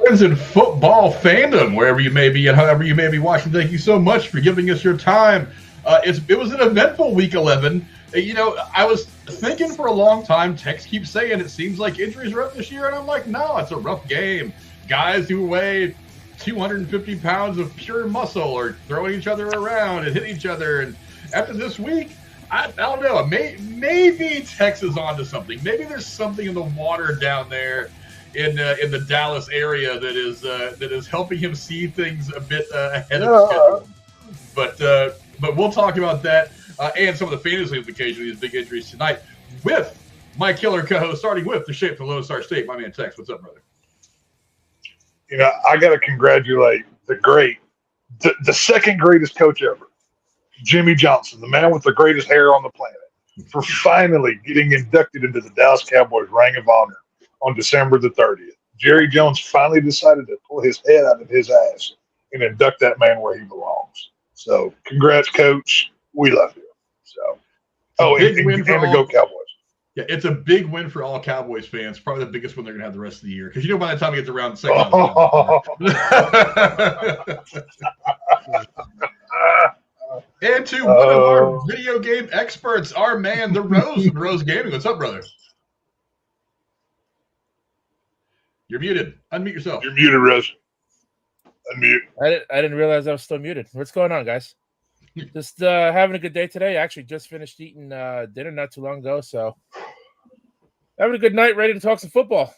Friends in football fandom, wherever you may be and however you may be watching, thank you so much for giving us your time. It was an eventful week 11. I was thinking for a long time, Tex keeps saying it seems like injuries are up this year, and I'm like, no, it's a rough game. Guys who weigh 250 pounds of pure muscle are throwing each other around and hitting each other. And after this week, I don't know, maybe Tex is onto something. Maybe there's something in the water down there in the Dallas area that is helping him see things a bit ahead of schedule. But we'll talk about that and some of the fantasy implications of these big injuries tonight with my killer co-host, starting with the shape from Lone Star State, my man Tex. What's up, brother? I got to congratulate the second greatest coach ever, Jimmy Johnson, the man with the greatest hair on the planet, for finally getting inducted into the Dallas Cowboys Ring of Honor on December the 30th. Jerry Jones finally decided to pull his head out of his ass and induct that man where he belongs. So, congrats, Coach. We love you. So, and the Go Cowboys. Yeah, it's a big win for all Cowboys fans. Probably the biggest one they're going to have the rest of the year. Because by the time it gets around the second And to one of our video game experts, our man, the Rose from Rose Gaming. What's up, brother? You're muted. Unmute yourself. You're muted, Rose. Unmute. I didn't realize I was still muted. What's going on, guys? Just having a good day today. I actually just finished eating dinner not too long ago, so having a good night, ready to talk some football.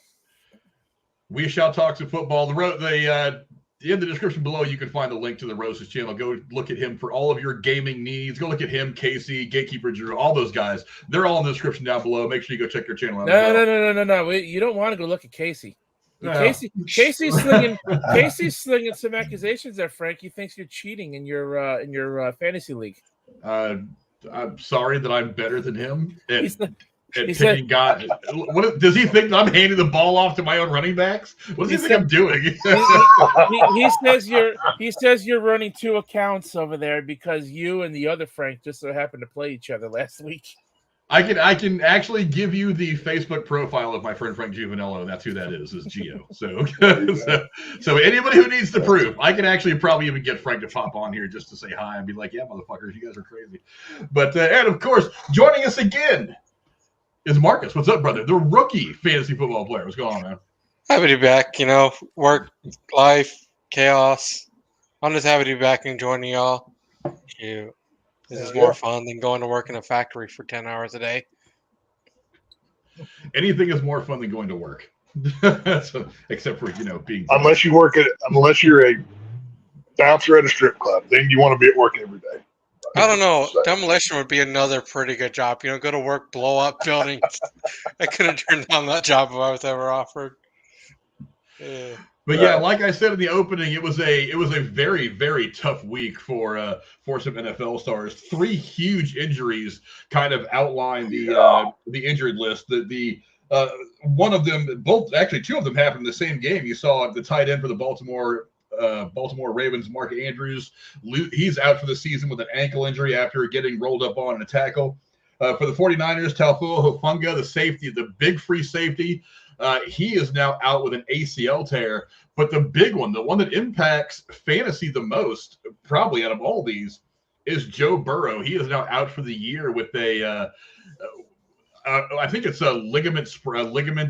We shall talk some football. In the description below, you can find the link to the Rose's channel. Go look at him for all of your gaming needs. Go look at him, Casey, Gatekeeper Drew, all those guys. They're all in the description down below. Make sure you go check their channel out. No. You don't want to go look at Casey. No. Casey's slinging some accusations there, Frank. He thinks you're cheating in your fantasy league. I'm sorry that I'm better than him at He picking guys. Does he think that I'm handing the ball off to my own running backs? What does he think I'm doing? He says you're running two accounts over there because you and the other Frank just so happened to play each other last week. I can actually give you the Facebook profile of my friend Frank Juvenello. That's who that is Gio. So anybody who needs the proof, I can actually probably even get Frank to pop on here just to say hi and be like, yeah, motherfuckers, you guys are crazy. But and of course, joining us again is Marcus. What's up, brother? The rookie fantasy football player. What's going on, man? Happy to be back. Work, life, chaos. I'm just happy to be back and joining y'all. This is more fun than going to work in a factory for 10 hours a day. Anything is more fun than going to work. Except for, being... Unless you're a bouncer at a strip club, then you want to be at work every day. I don't know. Demolition would be another pretty good job. Go to work, blow up buildings. I couldn't turn down that job if I was ever offered. Yeah. But yeah, like I said in the opening, it was a very, very tough week for some NFL stars. 3 huge injuries kind of outline the injured list. One of them, two of them happened in the same game. You saw the tight end for the Baltimore Ravens, Mark Andrews. He's out for the season with an ankle injury after getting rolled up on in a tackle. For the 49ers, Taufua Hufanga, the safety, the big free safety, he is now out with an ACL tear. But the big one, the one that impacts fantasy the most, probably out of all these, is Joe Burrow. He is now out for the year with I think it's a ligament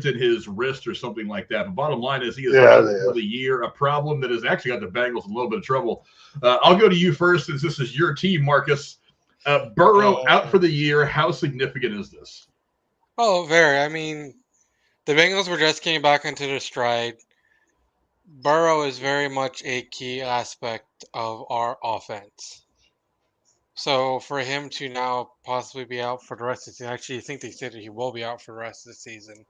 in his wrist or something like that. But bottom line is he is out for the year, a problem that has actually got the Bengals in a little bit of trouble. I'll go to you first since this is your team, Marcus. Burrow out for the year. How significant is this? Oh, very. I mean, the Bengals were just getting back into their stride. Burrow is very much a key aspect of our offense. So for him to now possibly be out for the rest of the season, actually, I think they said that he will be out for the rest of the season.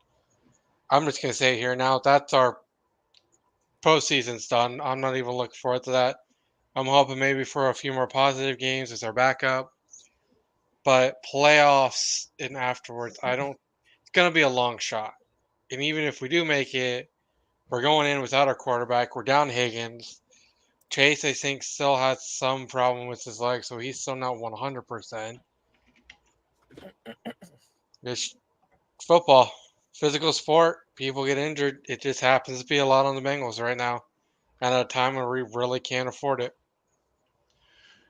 I'm just going to say here now, that's our postseason's done. I'm not even looking forward to that. I'm hoping maybe for a few more positive games as our backup. But playoffs and afterwards, it's going to be a long shot. And even if we do make it, we're going in without our quarterback. We're down Higgins. Chase, I think, still has some problem with his leg, so he's still not 100%. It's football. physical sport. People get injured. It just happens to be a lot on the Bengals right now, and at a time where we really can't afford it.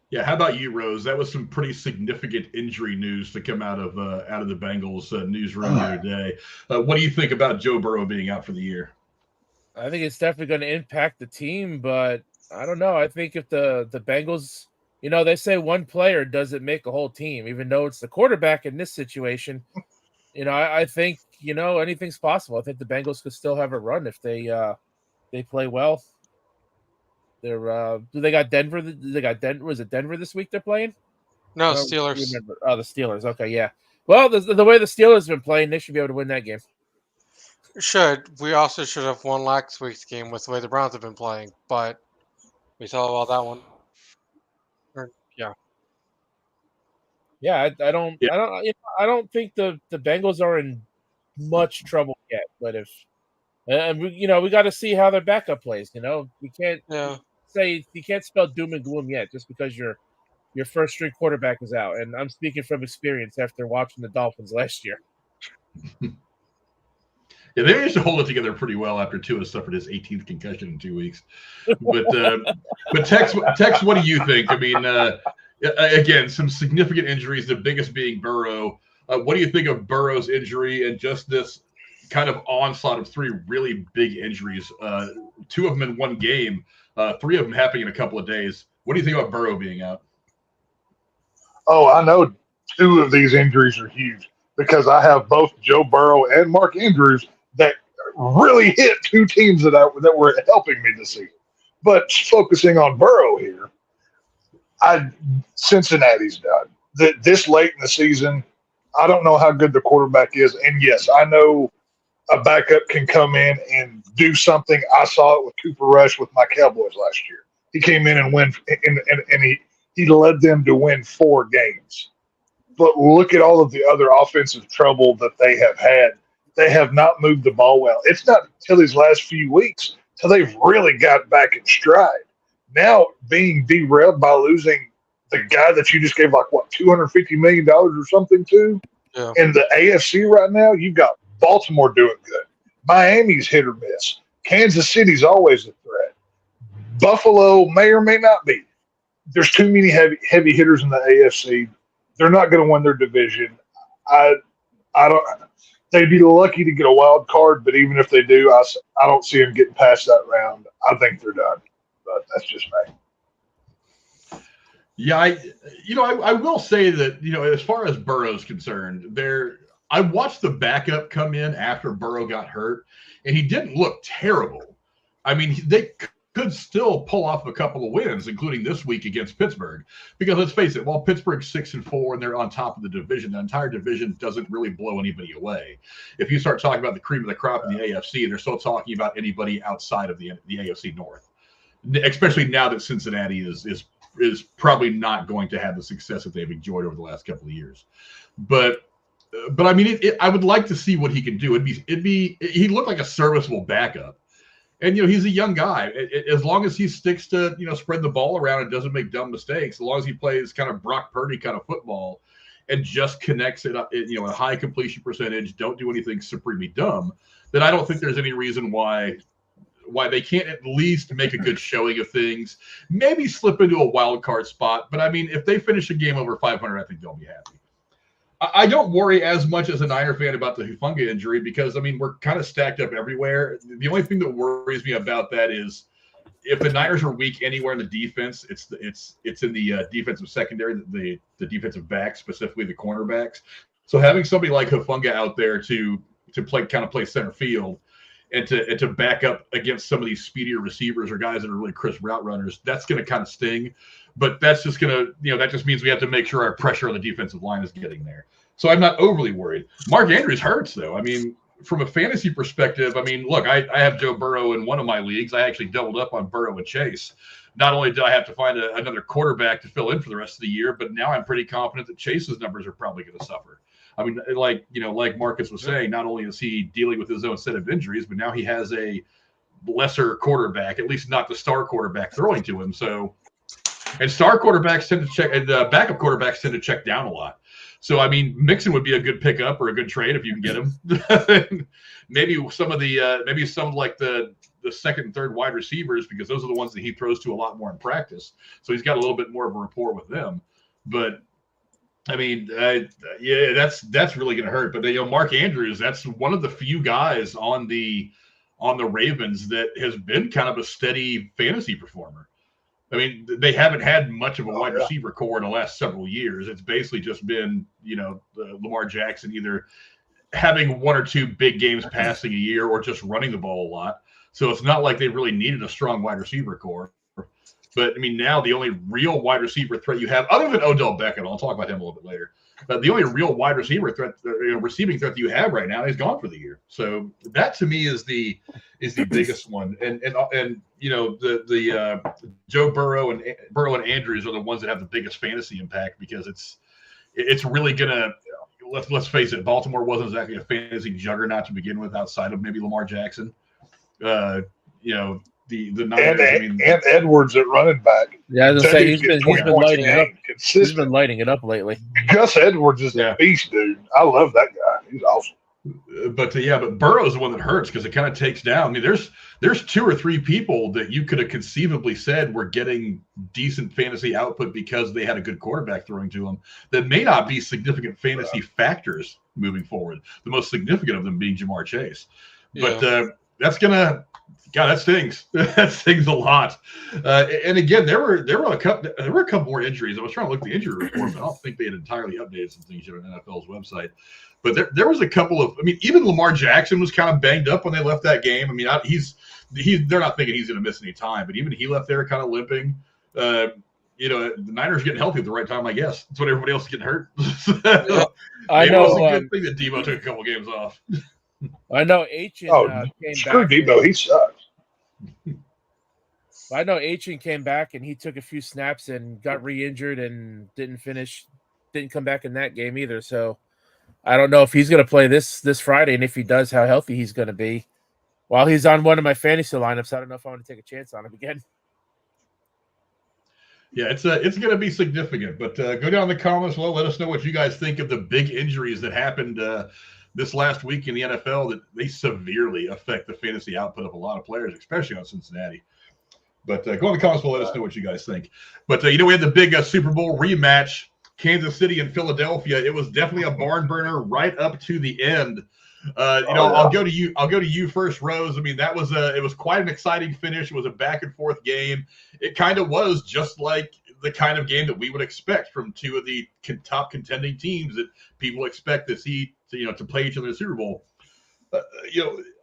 Yeah, how about you, Rose? That was some pretty significant injury news to come out of the Bengals newsroom the other day. What do you think about Joe Burrow being out for the year? I think it's definitely going to impact the team, but I don't know. I think if the Bengals, they say one player doesn't make a whole team, even though it's the quarterback in this situation. I think anything's possible. I think the Bengals could still have a run if they play well. They got Denver? Was it Denver this week they're playing? No, Steelers. Oh, the Steelers. Okay, yeah. Well, the way the Steelers have been playing, they should be able to win that game. We also should have won last week's game with the way the Browns have been playing, but we saw about that one. Yeah, I don't think the Bengals are in much trouble yet. But we got to see how their backup plays. We can't say you can't spell doom and gloom yet just because your first string quarterback is out. And I'm speaking from experience after watching the Dolphins last year. Yeah, they managed to hold it together pretty well after Tua suffered his 18th concussion in 2 weeks. But Tex, what do you think? I mean, again, some significant injuries, the biggest being Burrow. What do you think of Burrow's injury and just this kind of onslaught of three really big injuries? 2 of them in one game, 3 of them happening in a couple of days. What do you think about Burrow being out? Oh, I know 2 of these injuries are huge because I have both Joe Burrow and Mark Andrews that really hit 2 teams that were helping me this season. But focusing on Burrow here, Cincinnati's done. This late in the season, I don't know how good the quarterback is. And yes, I know a backup can come in and do something. I saw it with Cooper Rush with my Cowboys last year. He came in and win, and he led them to win 4 games. But look at all of the other offensive trouble that they have had. They have not moved the ball well. It's not until these last few weeks till they've really got back in stride. Now being derailed by losing the guy that you just gave $250 million or something to. Yeah. In the AFC right now, you've got Baltimore doing good. Miami's hit or miss. Kansas City's always a threat. Buffalo may or may not be. There's too many heavy hitters in the AFC. They're not going to win their division. I don't. They'd be lucky to get a wild card, but even if they do, I don't see them getting past that round. I think they're done. But that's just me. Yeah, I will say that, as far as Burrow's concerned, I watched the backup come in after Burrow got hurt, and he didn't look terrible. I mean, they could still pull off a couple of wins, including this week against Pittsburgh. Because let's face it, while Pittsburgh's 6-4 and they're on top of the division, the entire division doesn't really blow anybody away. If you start talking about the cream of the crop in the AFC, they're still talking about anybody outside of the AFC North, especially now that Cincinnati is probably not going to have the success that they've enjoyed over the last couple of years. But I mean, I would like to see what he can do. He looked like a serviceable backup. And, he's a young guy. As long as he sticks to, spread the ball around and doesn't make dumb mistakes, as long as he plays kind of Brock Purdy kind of football and just connects it up, a high completion percentage, don't do anything supremely dumb, then I don't think there's any reason why they can't at least make a good showing of things, maybe slip into a wild card spot. But, I mean, if they finish a game over 500, I think they'll be happy. I don't worry as much as a Niner fan about the Hufanga injury because, I mean, we're kind of stacked up everywhere. The only thing that worries me about that is if the Niners are weak anywhere in the defense, it's in the defensive secondary, the defensive backs, specifically the cornerbacks. So having somebody like Hufanga out there to play center field and to back up against some of these speedier receivers or guys that are really crisp route runners, that's going to kind of sting. But that's just going to, that just means we have to make sure our pressure on the defensive line is getting there. So I'm not overly worried. Mark Andrews hurts, though. I mean, from a fantasy perspective, I mean, look, I have Joe Burrow in one of my leagues. I actually doubled up on Burrow and Chase. Not only did I have to find another quarterback to fill in for the rest of the year, but now I'm pretty confident that Chase's numbers are probably going to suffer. I mean, like Marcus was saying, not only is he dealing with his own set of injuries, but now he has a lesser quarterback, at least not the star quarterback throwing to him. So, and star quarterbacks tend to check, and backup quarterbacks tend to check down a lot. So I mean, Mixon would be a good pickup or a good trade if you can get him. maybe some of like the second and third wide receivers, because those are the ones that he throws to a lot more in practice. So he's got a little bit more of a rapport with them. But I mean, yeah, that's really going to hurt. But Mark Andrews, that's one of the few guys on the Ravens that has been kind of a steady fantasy performer. I mean, they haven't had much of a wide receiver core in the last several years. It's basically just been, Lamar Jackson either having one or two big games passing a year or just running the ball a lot. So it's not like they really needed a strong wide receiver core. But, I mean, now the only real wide receiver threat you have, other than Odell Beckham, I'll talk about him a little bit later, but the only real wide receiver threat, receiving threat that you have right now, he's gone for the year. So that to me is the biggest one. And Joe Burrow and Andrews are the ones that have the biggest fantasy impact, because it's really gonna, let's face it, Baltimore wasn't exactly a fantasy juggernaut to begin with, outside of maybe Lamar Jackson. The Niners, and Edwards at running back. Yeah, I was gonna say he's been lighting it up. He's been lighting it up lately. Gus Edwards is a beast, dude. I love that guy. He's awesome. But Burrow's the one that hurts, because it kind of takes down. I mean, there's two or three people that you could have conceivably said were getting decent fantasy output because they had a good quarterback throwing to them, that may not be significant fantasy factors moving forward. The most significant of them being Jamar Chase. Yeah. But that's gonna. God, that stings. That stings a lot. And again, there were a couple more injuries. I was trying to look at the injury report, but I don't think they had entirely updated some things on NFL's website. But there was a couple of. I mean, even Lamar Jackson was kind of banged up when they left that game. I mean, they're not thinking he's going to miss any time, but even he left there kind of limping. The Niners getting healthy at the right time, I guess. That's when everybody else is getting hurt. I know. It was a good thing that Debo took a couple games off. I know Achin came screw back. Debo, he sucks. I know Achin came back and he took a few snaps and got re-injured and didn't come back in that game either. So I don't know if he's going to play this Friday, and if he does, how healthy he's going to be. While he's on one of my fantasy lineups, I don't know if I want to take a chance on him again. Yeah, it's going to be significant. But go down in the comments below. Let us know what you guys think of the big injuries that happened this last week in the NFL, that they severely affect the fantasy output of a lot of players, especially on Cincinnati. But go in the comments below, let us know what you guys think. But we had the big Super Bowl rematch, Kansas City and Philadelphia. It was definitely a barn burner right up to the end. I'll go to you first, Rose. I mean, it was quite an exciting finish. It was a back and forth game. It kind of was just like the kind of game that we would expect from two of the top contending teams that people expect to see, to play each other in the Super Bowl.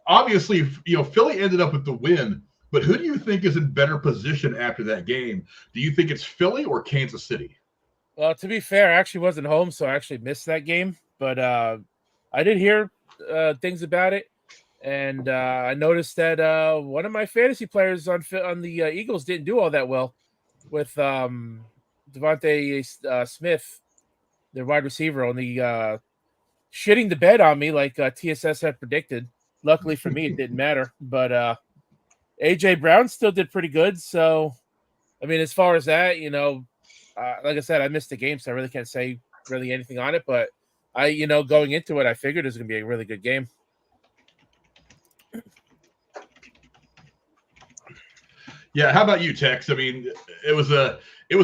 Obviously, Philly ended up with the win, but who do you think is in better position after that game? Do you think it's Philly or Kansas City? Well, to be fair, I actually wasn't home, so I actually missed that game. But I did hear things about it, and I noticed that one of my fantasy players on the Eagles didn't do all that well with Devontae Smith, their wide receiver, only shitting the bed on me like TSS had predicted. Luckily for me, it didn't matter. But AJ Brown still did pretty good. So, I mean, as far as that, like I said, I missed the game, so I really can't say really anything on it. But going into it, I figured it was going to be a really good game. Yeah, how about you, Tex? I mean, it was a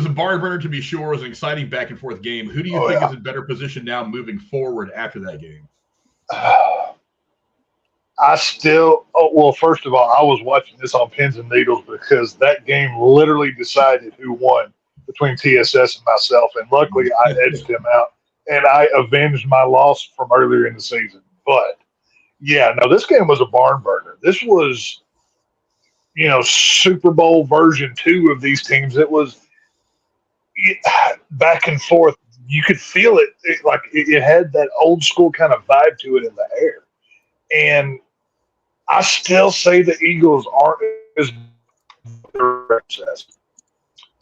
barn burner to be sure. It was an exciting back and forth game. Who do you think is in better position now moving forward after that game? First of all, I was watching this on pins and needles because that game literally decided who won between TSS and myself. And luckily I edged him out and I avenged my loss from earlier in the season. But yeah, no, this game was a barn burner. This was, Super Bowl version 2 of these teams. It was back and forth. You could feel it. It had that old school kind of vibe to it in the air. And I still say the Eagles aren't as obsessed.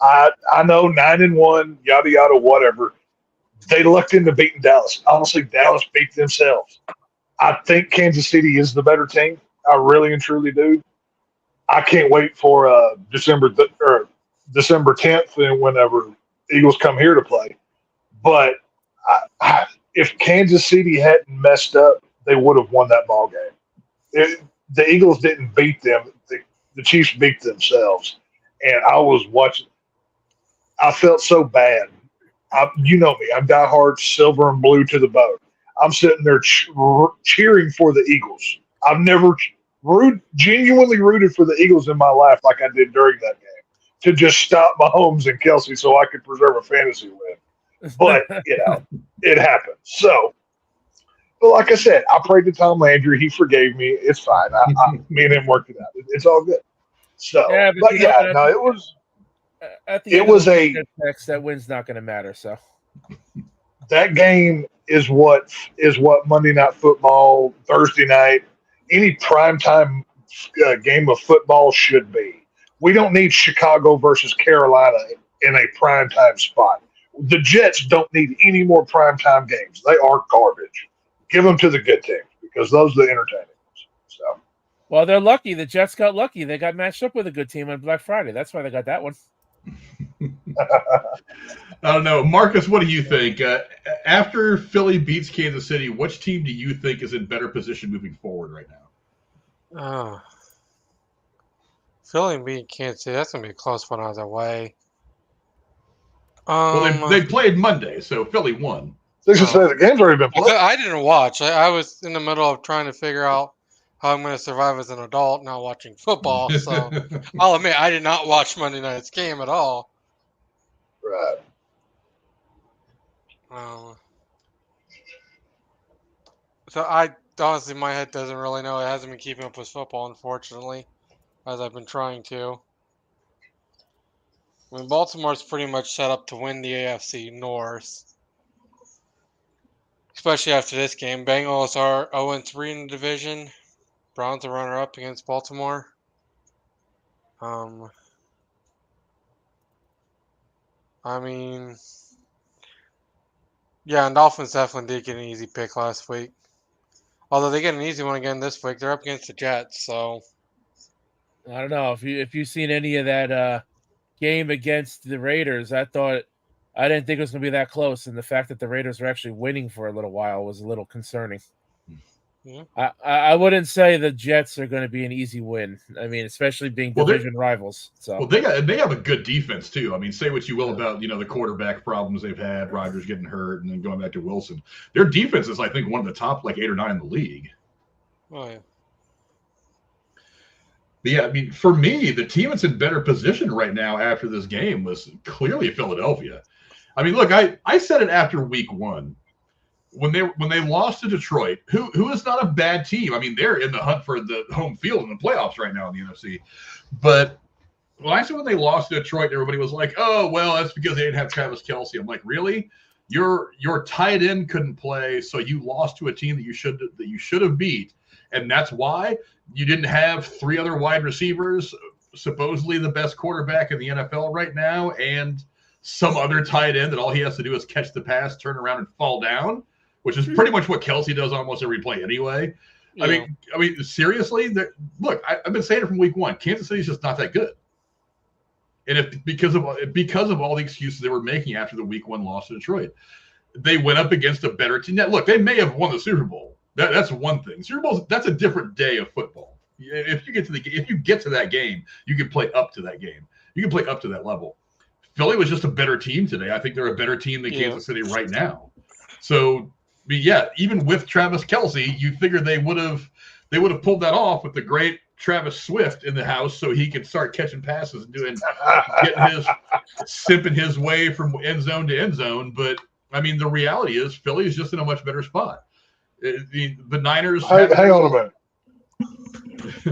I know 9-1, yada yada, whatever. They lucked into beating Dallas. Honestly, Dallas beat themselves. I think Kansas City is the better team. I really and truly do. I can't wait for December 10th and whenever Eagles come here to play. But if Kansas City hadn't messed up, they would have won that ball game. The Eagles didn't beat them. The Chiefs beat themselves. And I was watching. I felt so bad. You know me. I'm diehard silver and blue to the bone. I'm sitting there cheering for the Eagles. I've never genuinely rooted for the Eagles in my life like I did during that game to just stop Mahomes and Kelsey so I could preserve a fantasy win. But, it happened. So, but like I said, I prayed to Tom Landry. He forgave me. It's fine. Me and him worked it out. It's all good. So, it was. At the end of the text, that win's not going to matter. So that game is what Monday Night Football, Thursday night, any primetime game of football should be. We don't need Chicago versus Carolina in a primetime spot. The Jets don't need any more primetime games. They are garbage. Give them to the good teams because those are the entertaining ones. So, well, they're lucky. The Jets got lucky. They got matched up with a good team on Black Friday. That's why they got that one. I don't know. Marcus, what do you think? After Philly beats Kansas City, which team do you think is in better position moving forward right now? Philly beat Kansas City. That's going to be a close one either way. Well, they played Monday, so Philly won. They should say the game's already been played. I didn't watch. I was in the middle of trying to figure out how I'm going to survive as an adult not watching football. So I'll admit I did not watch Monday night's game at all. Right. So I honestly, my head doesn't really know. It hasn't been keeping up with football, unfortunately, as I've been trying to. I mean, Baltimore's pretty much set up to win the AFC North. Especially after this game. Bengals are 0-3 in the division. Browns are runner-up against Baltimore. I mean, yeah, and Dolphins definitely did get an easy pick last week. Although they get an easy one again this week. They're up against the Jets, so I don't know if you've seen any of that game against the Raiders. I didn't think it was going to be that close, and the fact that the Raiders were actually winning for a little while was a little concerning. Yeah. I wouldn't say the Jets are going to be an easy win. I mean, especially being division rivals. So they have a good defense too. I mean, say what you will about the quarterback problems they've had, Rodgers getting hurt, and then going back to Wilson. Their defense is, I think, one of the top 8 or 9 in the league. Oh yeah. But yeah, I mean, for me, the team that's in better position right now after this game was clearly Philadelphia. I mean, look, I said it after week 1. When they lost to Detroit, who is not a bad team. I mean, they're in the hunt for the home field in the playoffs right now in the NFC. But when they lost to Detroit, everybody was like, "Oh, well, that's because they didn't have Travis Kelce." I'm like, really? Your tight end couldn't play, so you lost to a team that you should have beat, and that's why you didn't have 3 other wide receivers, supposedly the best quarterback in the NFL right now, and some other tight end that all he has to do is catch the pass, turn around, and fall down. Which is pretty much what Kelce does almost every play anyway. Yeah. I mean, seriously, look, I've been saying it from week 1. Kansas City's just not that good. And because of all the excuses they were making after the week 1 loss to Detroit, they went up against a better team. Now, look, they may have won the Super Bowl. That's one thing. Super Bowl, that's a different day of football. If you get to that game, you can play up to that game. You can play up to that level. Philly was just a better team today. I think they're a better team than Kansas City right now. So. But yeah, even with Travis Kelce, you figure they would have pulled that off with the great Travis Swift in the house, so he could start catching passes and simping his way from end zone to end zone. But I mean, the reality is Philly is just in a much better spot. The Niners. Hang on a minute.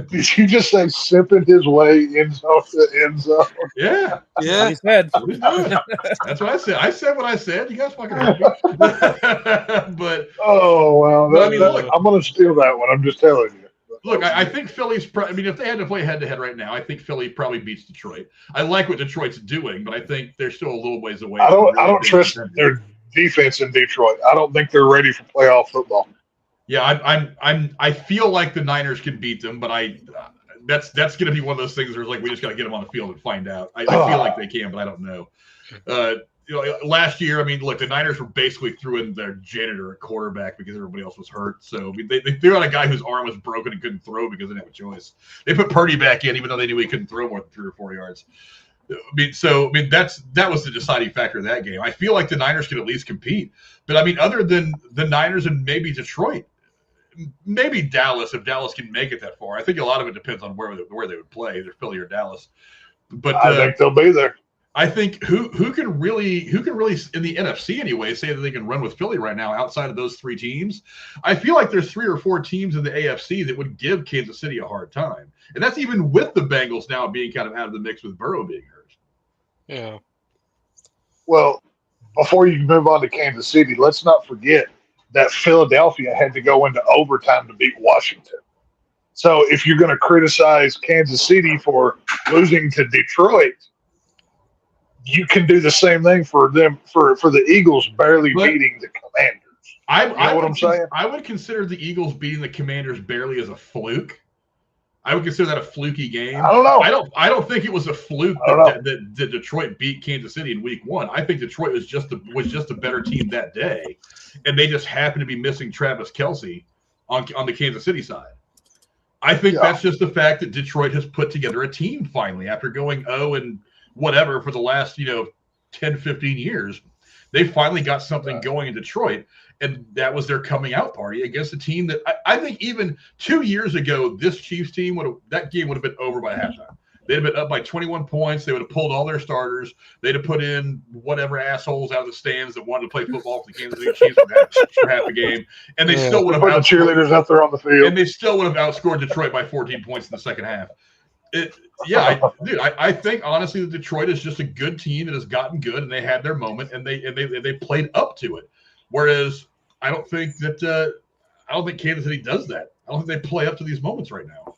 Did you just say simping his way end zone to end zone? Yeah. Yeah. He said. That's what I said. I said what I said. You guys fucking heard me. But oh well, look, I'm going to steal that one. I'm just telling you. Look, I think Philly's. I mean, if they had to play head-to-head right now, I think Philly probably beats Detroit. I like what Detroit's doing, but I think they're still a little ways away. I don't trust their defense in Detroit. I don't think they're ready for playoff football. Yeah, I feel like the Niners can beat them, but that's going to be one of those things where it's like we just got to get them on the field and find out. I feel like they can, but I don't know. last year, I mean, look, the Niners were basically threw in their janitor at quarterback because everybody else was hurt. So I mean, they threw out a guy whose arm was broken and couldn't throw because they didn't have a choice. They put Purdy back in, even though they knew he couldn't throw more than 3 or 4 yards. I mean, that was the deciding factor of that game. I feel like the Niners can at least compete. But I mean, other than the Niners and maybe Detroit, maybe Dallas, if Dallas can make it that far. I think a lot of it depends on where they would play, either Philly or Dallas. But I think they'll be there. I think who can really in the NFC anyway say that they can run with Philly right now outside of those 3 teams. I feel like there's 3 or 4 teams in the AFC that would give Kansas City a hard time, and that's even with the Bengals now being kind of out of the mix with Burrow being hurt. Yeah. Well, before you move on to Kansas City, let's not forget that Philadelphia had to go into overtime to beat Washington. So if you're going to criticize Kansas City for losing to Detroit, you can do the same thing for them for the Eagles barely beating the Commanders. You know what I'm saying? I would consider the Eagles beating the Commanders barely as a fluke. I would consider that a fluky game. I don't know. I don't think it was a fluke that Detroit beat Kansas City in Week 1. I think Detroit was just a better team that day, and they just happened to be missing Travis Kelce on the Kansas City side. I think that's just the fact that Detroit has put together a team finally after going 0 and whatever for the last 10, 15 years. They finally got something going in Detroit, and that was their coming out party against a team that I think even 2 years ago, this Chiefs team that game would have been over by halftime. They'd have been up by 21 points. They would have pulled all their starters. They'd have put in whatever assholes out of the stands that wanted to play football for the Kansas City Chiefs for half a game, and they still would have put the cheerleaders out there on the field, and they still would have outscored Detroit by 14 points in the second half. I think honestly that Detroit is just a good team that has gotten good, and they had their moment, and they played up to it. Whereas I don't think Kansas City does that. I don't think they play up to these moments right now.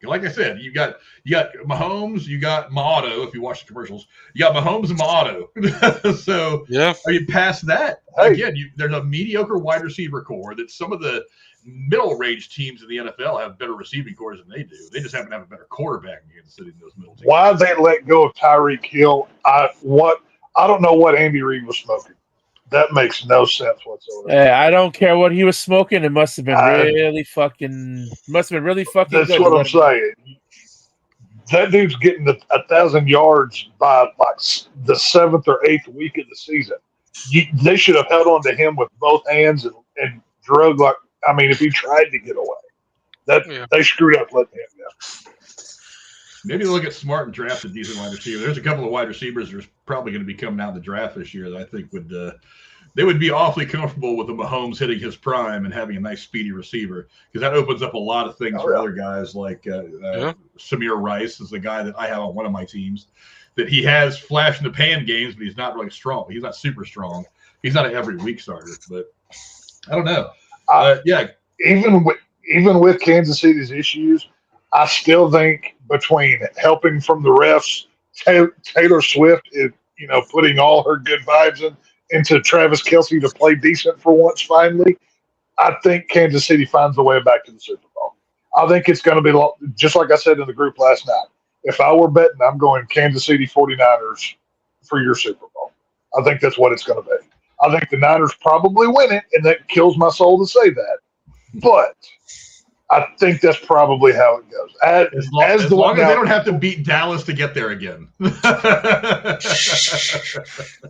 Like I said, you got Mahomes, you got Maotto. If you watch the commercials, you got Mahomes and Maotto. So I mean, past that, again, there's a mediocre wide receiver core that some of the middle-range teams in the NFL have better receiving cores than they do. They just happen to have a better quarterback in Kansas City than those middle teams. Why they let go of Tyreek Hill? I don't know what Andy Reid was smoking. That makes no sense whatsoever. Hey, I don't care what he was smoking. It must have been really fucking That's good. What I'm saying. That dude's getting 1,000 yards by like the 7th or 8th week of the season. They should have held on to him with both hands and drug like. I mean, if he tried to get away, they screwed up letting him go. Maybe they'll get smart and draft a decent wide receiver. There's a couple of wide receivers that are probably going to be coming out in the draft this year that I think they would be awfully comfortable with the Mahomes hitting his prime and having a nice speedy receiver, because that opens up a lot of things for other guys like Samir Rice is the guy that I have on one of my teams that he has flash in the pan games, but he's not really strong. He's not super strong. He's not an every week starter, but I don't know. Even with Kansas City's issues, I still think between helping from the refs, Taylor Swift is, putting all her good vibes into Travis Kelce to play decent for once finally, I think Kansas City finds a way back to the Super Bowl. I think it's going to be just like I said in the group last night. If I were betting, I'm going Kansas City 49ers for your Super Bowl. I think that's what it's going to be. I think the Niners probably win it, and that kills my soul to say that. But I think that's probably how it goes. As long as they don't have to beat Dallas to get there again. Like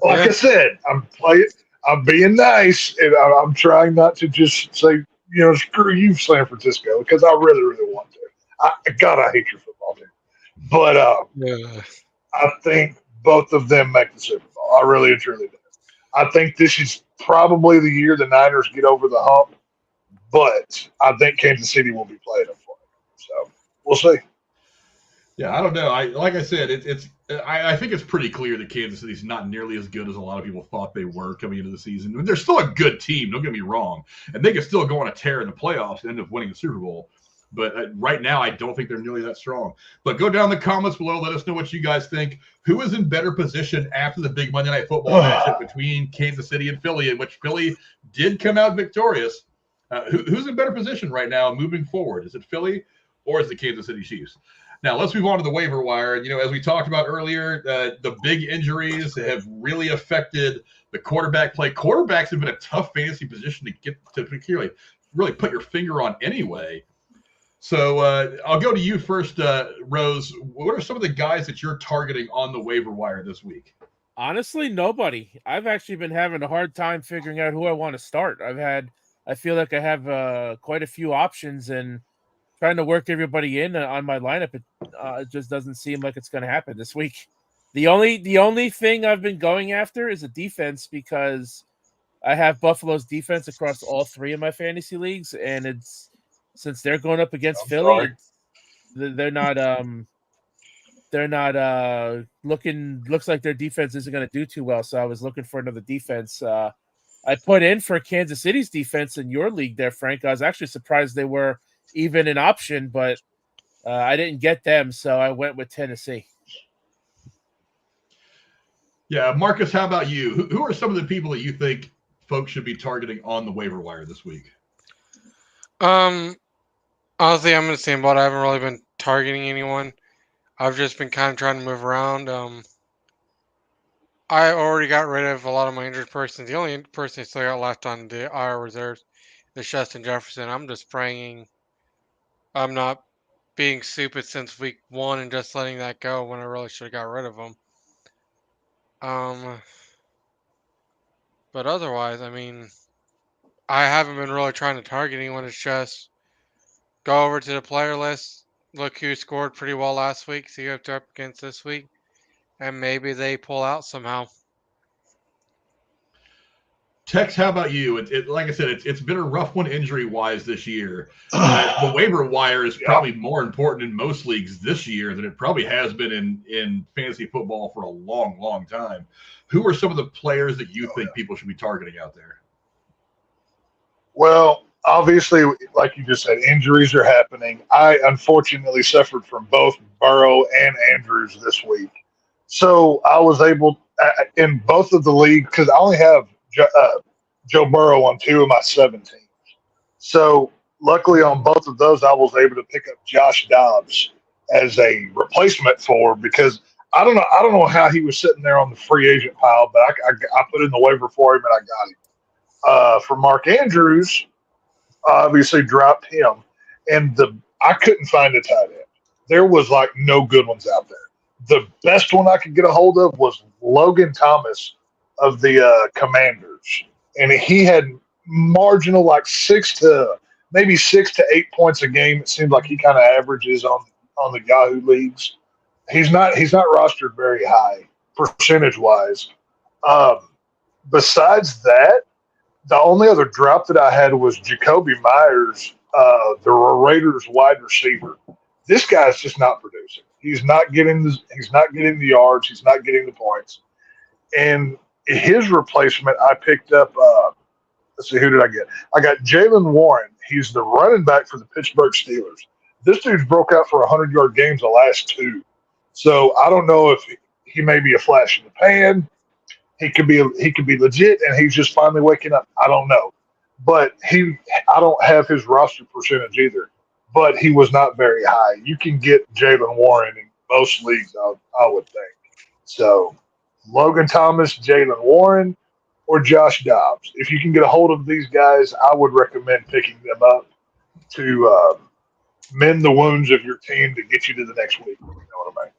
I said, I'm being nice, and I'm trying not to just say, screw you, San Francisco, because I really, really want to. I hate your football team. But I think both of them make the Super Bowl. I really and truly do. I think this is probably the year the Niners get over the hump, but I think Kansas City will be playing them for it. So we'll see. Yeah, I don't know. Like I said, I think it's pretty clear that Kansas City's not nearly as good as a lot of people thought they were coming into the season. I mean, they're still a good team, don't get me wrong, and they can still go on a tear in the playoffs and end up winning the Super Bowl. But right now, I don't think they're nearly that strong. But go down in the comments below. Let us know what you guys think. Who is in better position after the big Monday Night Football matchup between Kansas City and Philly, in which Philly did come out victorious? Who's in better position right now moving forward? Is it Philly or is it Kansas City Chiefs? Now let's move on to the waiver wire. And, as we talked about earlier, the big injuries have really affected the quarterback play. Quarterbacks have been a tough fantasy position to get to particularly really put your finger on anyway. So I'll go to you first, Rose. What are some of the guys that you're targeting on the waiver wire this week? Honestly, nobody. I've actually been having a hard time figuring out who I want to start. I feel like I have quite a few options, and trying to work everybody in on my lineup, it just doesn't seem like it's going to happen this week. The only thing I've been going after is a defense, because I have Buffalo's defense across all 3 of my fantasy leagues, and since they're going up against Philly, they're not looks like their defense isn't going to do too well. So I was looking for another defense. I put in for Kansas City's defense in your league there, Frank. I was actually surprised they were even an option, but I didn't get them, so I went with Tennessee. Yeah, Marcus, how about you? Who are some of the people that you think folks should be targeting on the waiver wire this week? Honestly, I'm in the same boat. I haven't really been targeting anyone. I've just been kind of trying to move around. I already got rid of a lot of my injured persons. The only person I still got left on the IR reserves is Justin Jefferson. I'm just praying I'm not being stupid since week 1 and just letting that go when I really should have got rid of him. But otherwise, I mean, I haven't been really trying to target anyone. It's just go over to the player list, look who scored pretty well last week, see who they're up against this week, and maybe they pull out somehow. Tex, how about you? Like I said, it's been a rough one injury-wise this year. The waiver wire is probably more important in most leagues this year than it probably has been in fantasy football for a long, long time. Who are some of the players that you think people should be targeting out there? Well, obviously, like you just said, injuries are happening. I unfortunately suffered from both Burrow and Andrews this week. So I was able, in both of the leagues, because I only have Joe Burrow on 2 of my 7 teams. So luckily on both of those, I was able to pick up Josh Dobbs as a replacement for, because I don't know how he was sitting there on the free agent pile, but I put in the waiver for him and I got him. For Mark Andrews, obviously dropped him, and I couldn't find a tight end. There was like no good ones out there. The best one I could get a hold of was Logan Thomas of the Commanders, and he had marginal like 6 to 8 points a game. It seemed like he kind of averages on the Yahoo leagues. He's not rostered very high percentage wise. Besides that, the only other drop that I had was Jacoby Myers, the Raiders wide receiver. This guy's just not producing. He's not getting the yards. He's not getting the points. And his replacement, I picked up. Let's see, who did I get? I got Jalen Warren. He's the running back for the Pittsburgh Steelers. This dude's broke out for 100-yard games the last 2. So I don't know if he may be a flash in the pan. He could be legit, and he's just finally waking up. I don't know, but I don't have his roster percentage either. But he was not very high. You can get Jalen Warren in most leagues, I would think. So Logan Thomas, Jalen Warren, or Josh Dobbs. If you can get a hold of these guys, I would recommend picking them up to mend the wounds of your team to get you to the next week. You know what I mean?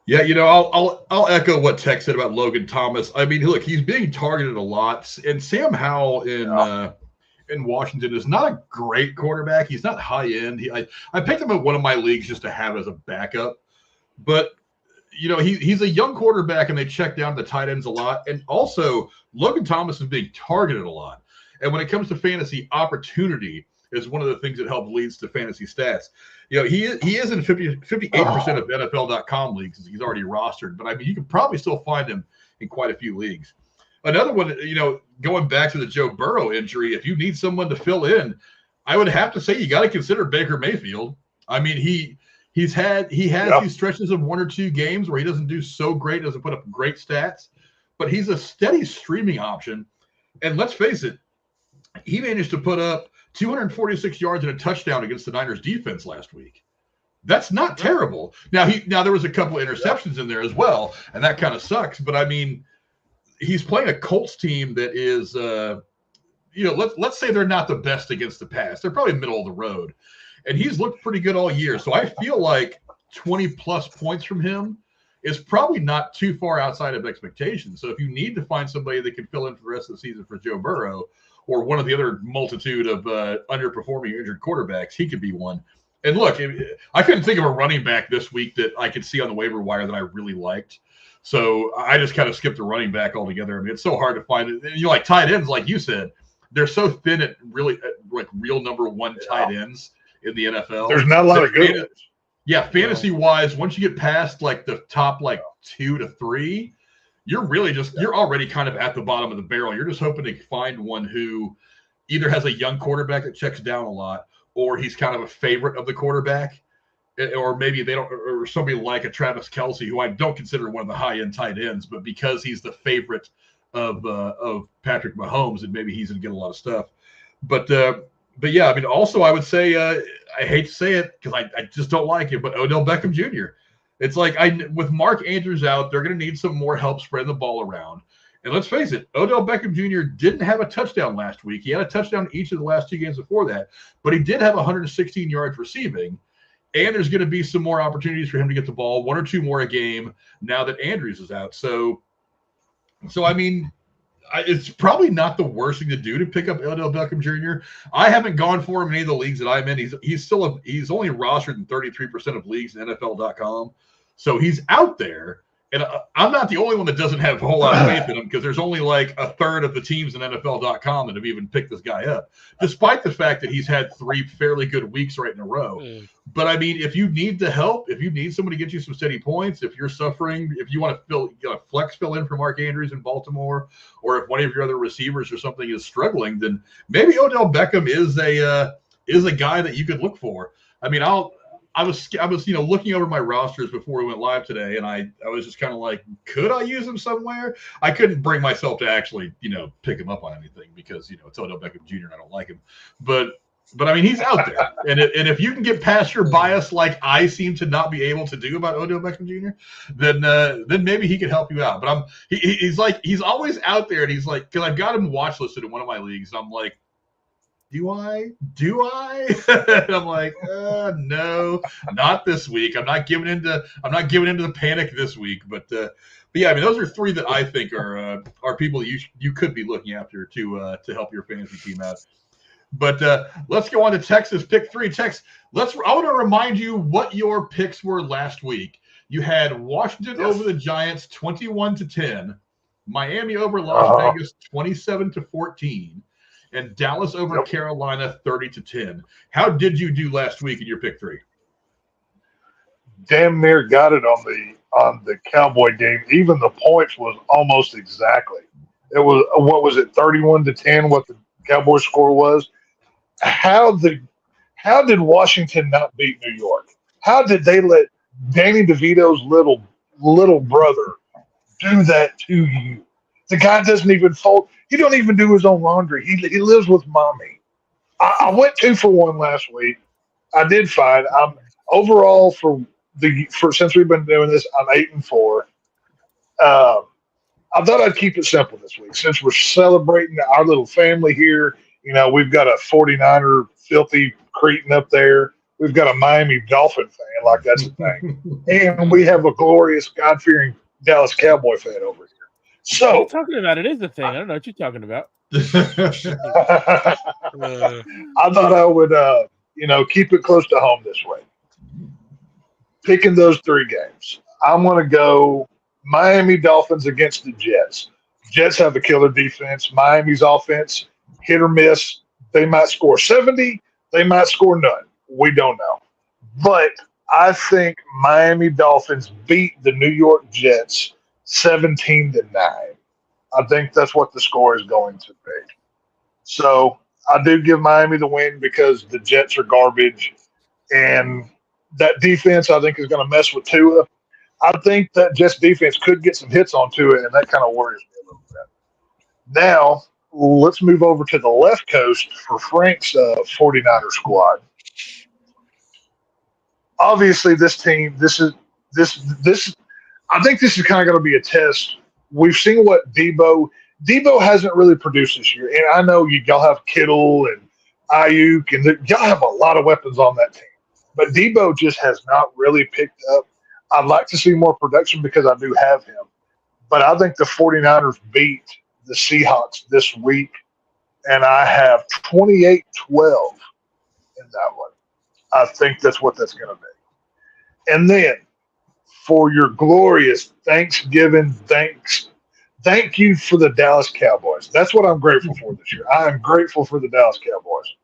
Yeah, I'll echo what Tex said about Logan Thomas. I mean, look, he's being targeted a lot, and Sam Howell in Washington is not a great quarterback. He's not high end. I picked him at one of my leagues just to have as a backup, but he's a young quarterback, and they check down the tight ends a lot. And also, Logan Thomas is being targeted a lot. And when it comes to fantasy, opportunity is one of the things that leads to fantasy stats. He is in 58% of NFL.com leagues. He's already rostered, but I mean, you can probably still find him in quite a few leagues. Another one, going back to the Joe Burrow injury, if you need someone to fill in, I would have to say you got to consider Baker Mayfield. I mean, he has these stretches of 1 or 2 games where he doesn't do so great, doesn't put up great stats, but he's a steady streaming option. And let's face it, he managed to put up 246 yards and a touchdown against the Niners defense last week. That's not terrible. Now there was a couple of interceptions in there as well, and that kind of sucks. But I mean, he's playing a Colts team that is, let's say they're not the best against the pass. They're probably middle of the road, and he's looked pretty good all year. So I feel like 20 plus points from him is probably not too far outside of expectations. So if you need to find somebody that can fill in for the rest of the season for Joe Burrow or one of the other multitude of underperforming injured quarterbacks, he could be one. And look, I couldn't think of a running back this week that I could see on the waiver wire that I really liked. So I just kind of skipped a running back altogether. I mean, it's so hard to find it. Like tight ends, like you said, they're so thin at really like real number one tight ends in the NFL. There's not a lot of good ones. Yeah, fantasy wise, once you get past like the top like 2 to 3, you're already kind of at the bottom of the barrel. You're just hoping to find one who either has a young quarterback that checks down a lot, or he's kind of a favorite of the quarterback, or maybe they don't, or somebody like a Travis Kelce, who I don't consider one of the high-end tight ends, but because he's the favorite of Patrick Mahomes, and maybe he's going to get a lot of stuff. But yeah, I mean, also I would say, I hate to say it because I just don't like it, but Odell Beckham Jr. It's like with Mark Andrews out, they're going to need some more help spreading the ball around. And let's face it, Odell Beckham Jr. didn't have a touchdown last week. He had a touchdown each of the last 2 games before that, but he did have 116 yards receiving. And there's going to be some more opportunities for him to get the ball, 1 or 2 more a game now that Andrews is out. So I mean, it's probably not the worst thing to do to pick up Odell Beckham Jr. I haven't gone for him in any of the leagues that I'm in. He's only rostered in 33% of leagues in NFL.com. So he's out there. And I'm not the only one that doesn't have a whole lot of faith in him, because there's only like a third of the teams in NFL.com that have even picked this guy up, despite the fact that he's had 3 fairly good weeks right in a row. But I mean, if you need the help, if you need somebody to get you some steady points, if you're suffering, if you want to fill in for Mark Andrews in Baltimore, or if one of your other receivers or something is struggling, then maybe Odell Beckham is a guy that you could look for. I mean, I was looking over my rosters before we went live today, and I was just kind of like, could I use him somewhere? I couldn't bring myself to actually, pick him up on anything because, it's Odell Beckham Jr. and I don't like him. But I mean, he's out there. And if you can get past your bias like I seem to not be able to do about Odell Beckham Jr., then maybe he could help you out. But he's always out there, and he's like, because I've got him watch listed in one of my leagues, and I'm like, do I? And I'm like, no, not this week. I'm not giving into the panic this week. But yeah, I mean, those are 3 that I think are people that you could be looking after to help your fantasy team out. But let's go on to Texas pick 3. Tex, I want to remind you what your picks were last week. You had Washington over the Giants 21-10, Miami over Las Vegas 27-14. And Dallas over Carolina 30-10. How did you do last week in your pick 3? Damn near got it on the Cowboy game. Even the points was almost exactly. It was, what was it, 31-10? What the Cowboy score was? How did Washington not beat New York? How did they let Danny DeVito's little brother do that to you? The guy doesn't even fold. He don't even do his own laundry. He lives with mommy. I went 2 for 1 last week. I did fine. I'm overall for since we've been doing this, I'm 8-4. I thought I'd keep it simple this week since we're celebrating our little family here. We've got a 49er filthy cretin up there. We've got a Miami Dolphin fan, like that's a thing, and we have a glorious God-fearing Dallas Cowboy fan over here. So what you're talking about, it is a thing. I don't know what you're talking about. I thought I would, keep it close to home this way. Picking those 3 games, I'm going to go Miami Dolphins against the Jets. Jets have a killer defense. Miami's offense, hit or miss. They might score 70. They might score none. We don't know. But I think Miami Dolphins beat the New York Jets 17-9. I think that's what the score is going to be. So I do give Miami the win because the Jets are garbage, and that defense I think is going to mess with Tua. I think that Jets defense could get some hits on Tua, and that kind of worries me a little bit. Now let's move over to the left coast for Frank's 49er squad. obviously this team, this. I think this is kind of going to be a test. We've seen what Debo hasn't really produced this year, and I know y'all have Kittle and Ayuk, and y'all have a lot of weapons on that team. But Debo just has not really picked up. I'd like to see more production because I do have him. But I think the 49ers beat the Seahawks this week, and I have 28-12 in that one. I think that's what that's going to be. And then for your glorious Thanksgiving thank you for the Dallas Cowboys. That's what I'm grateful for this year. I am grateful for the Dallas Cowboys.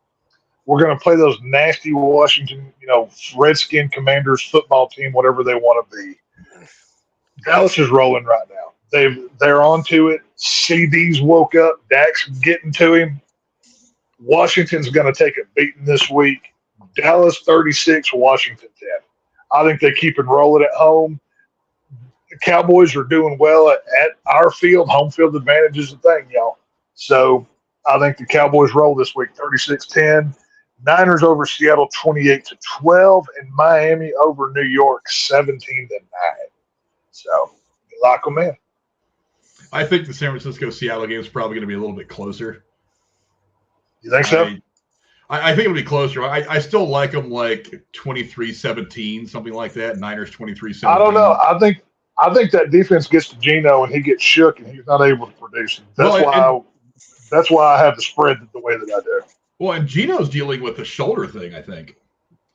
We're going to play those nasty Washington, Redskin Commanders football team, whatever they want to be. Dallas is rolling right now. They're onto it. CD's woke up. Dak's getting to him. Washington's going to take a beating this week. Dallas 36, Washington 10. I think they keep it rolling at home. The Cowboys are doing well at our field. Home field advantage is the thing, y'all. So I think the Cowboys roll this week 36-10. Niners over Seattle 28-12, and Miami over New York 17-9. So you lock them in. I think the San Francisco-Seattle game is probably going to be a little bit closer. You think so? I think it'll be closer. I still like them like 23-17, something like that. Niners 23-17. I don't know. I think that defense gets to Geno and he gets shook and he's not able to produce. That's why I have the spread the way that I do. Well, and Geno's dealing with the shoulder thing, I think.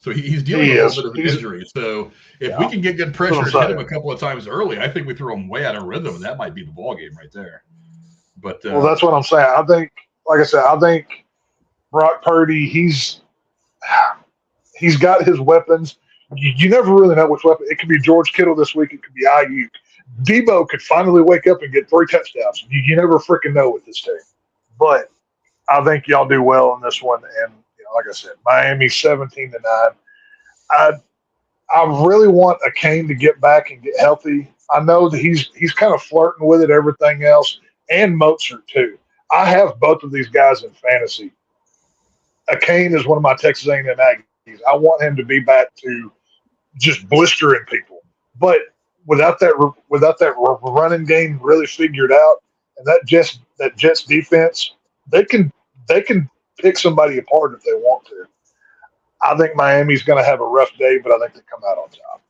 So he's dealing with a little bit of an injury. So if we can get good pressure and hit him a couple of times early, I think we throw him way out of rhythm, and that might be the ball game right there. But well, that's what I'm saying. I think, like I said, Brock Purdy, he's got his weapons. You never really know which weapon. It could be George Kittle this week. It could be Ayuk. Debo could finally wake up and get 3 touchdowns. You never freaking know with this team. But I think y'all do well in this one. And like I said, Miami 17-9. I really want a Kane to get back and get healthy. I know that he's kind of flirting with it, everything else, and Mozart too. I have both of these guys in fantasy. A Kane is one of my Texas A&M Aggies. I want him to be back to just blistering people, but without that running game really figured out, and that Jets defense, they can pick somebody apart if they want to. I think Miami's going to have a rough day, but I think they come out on top.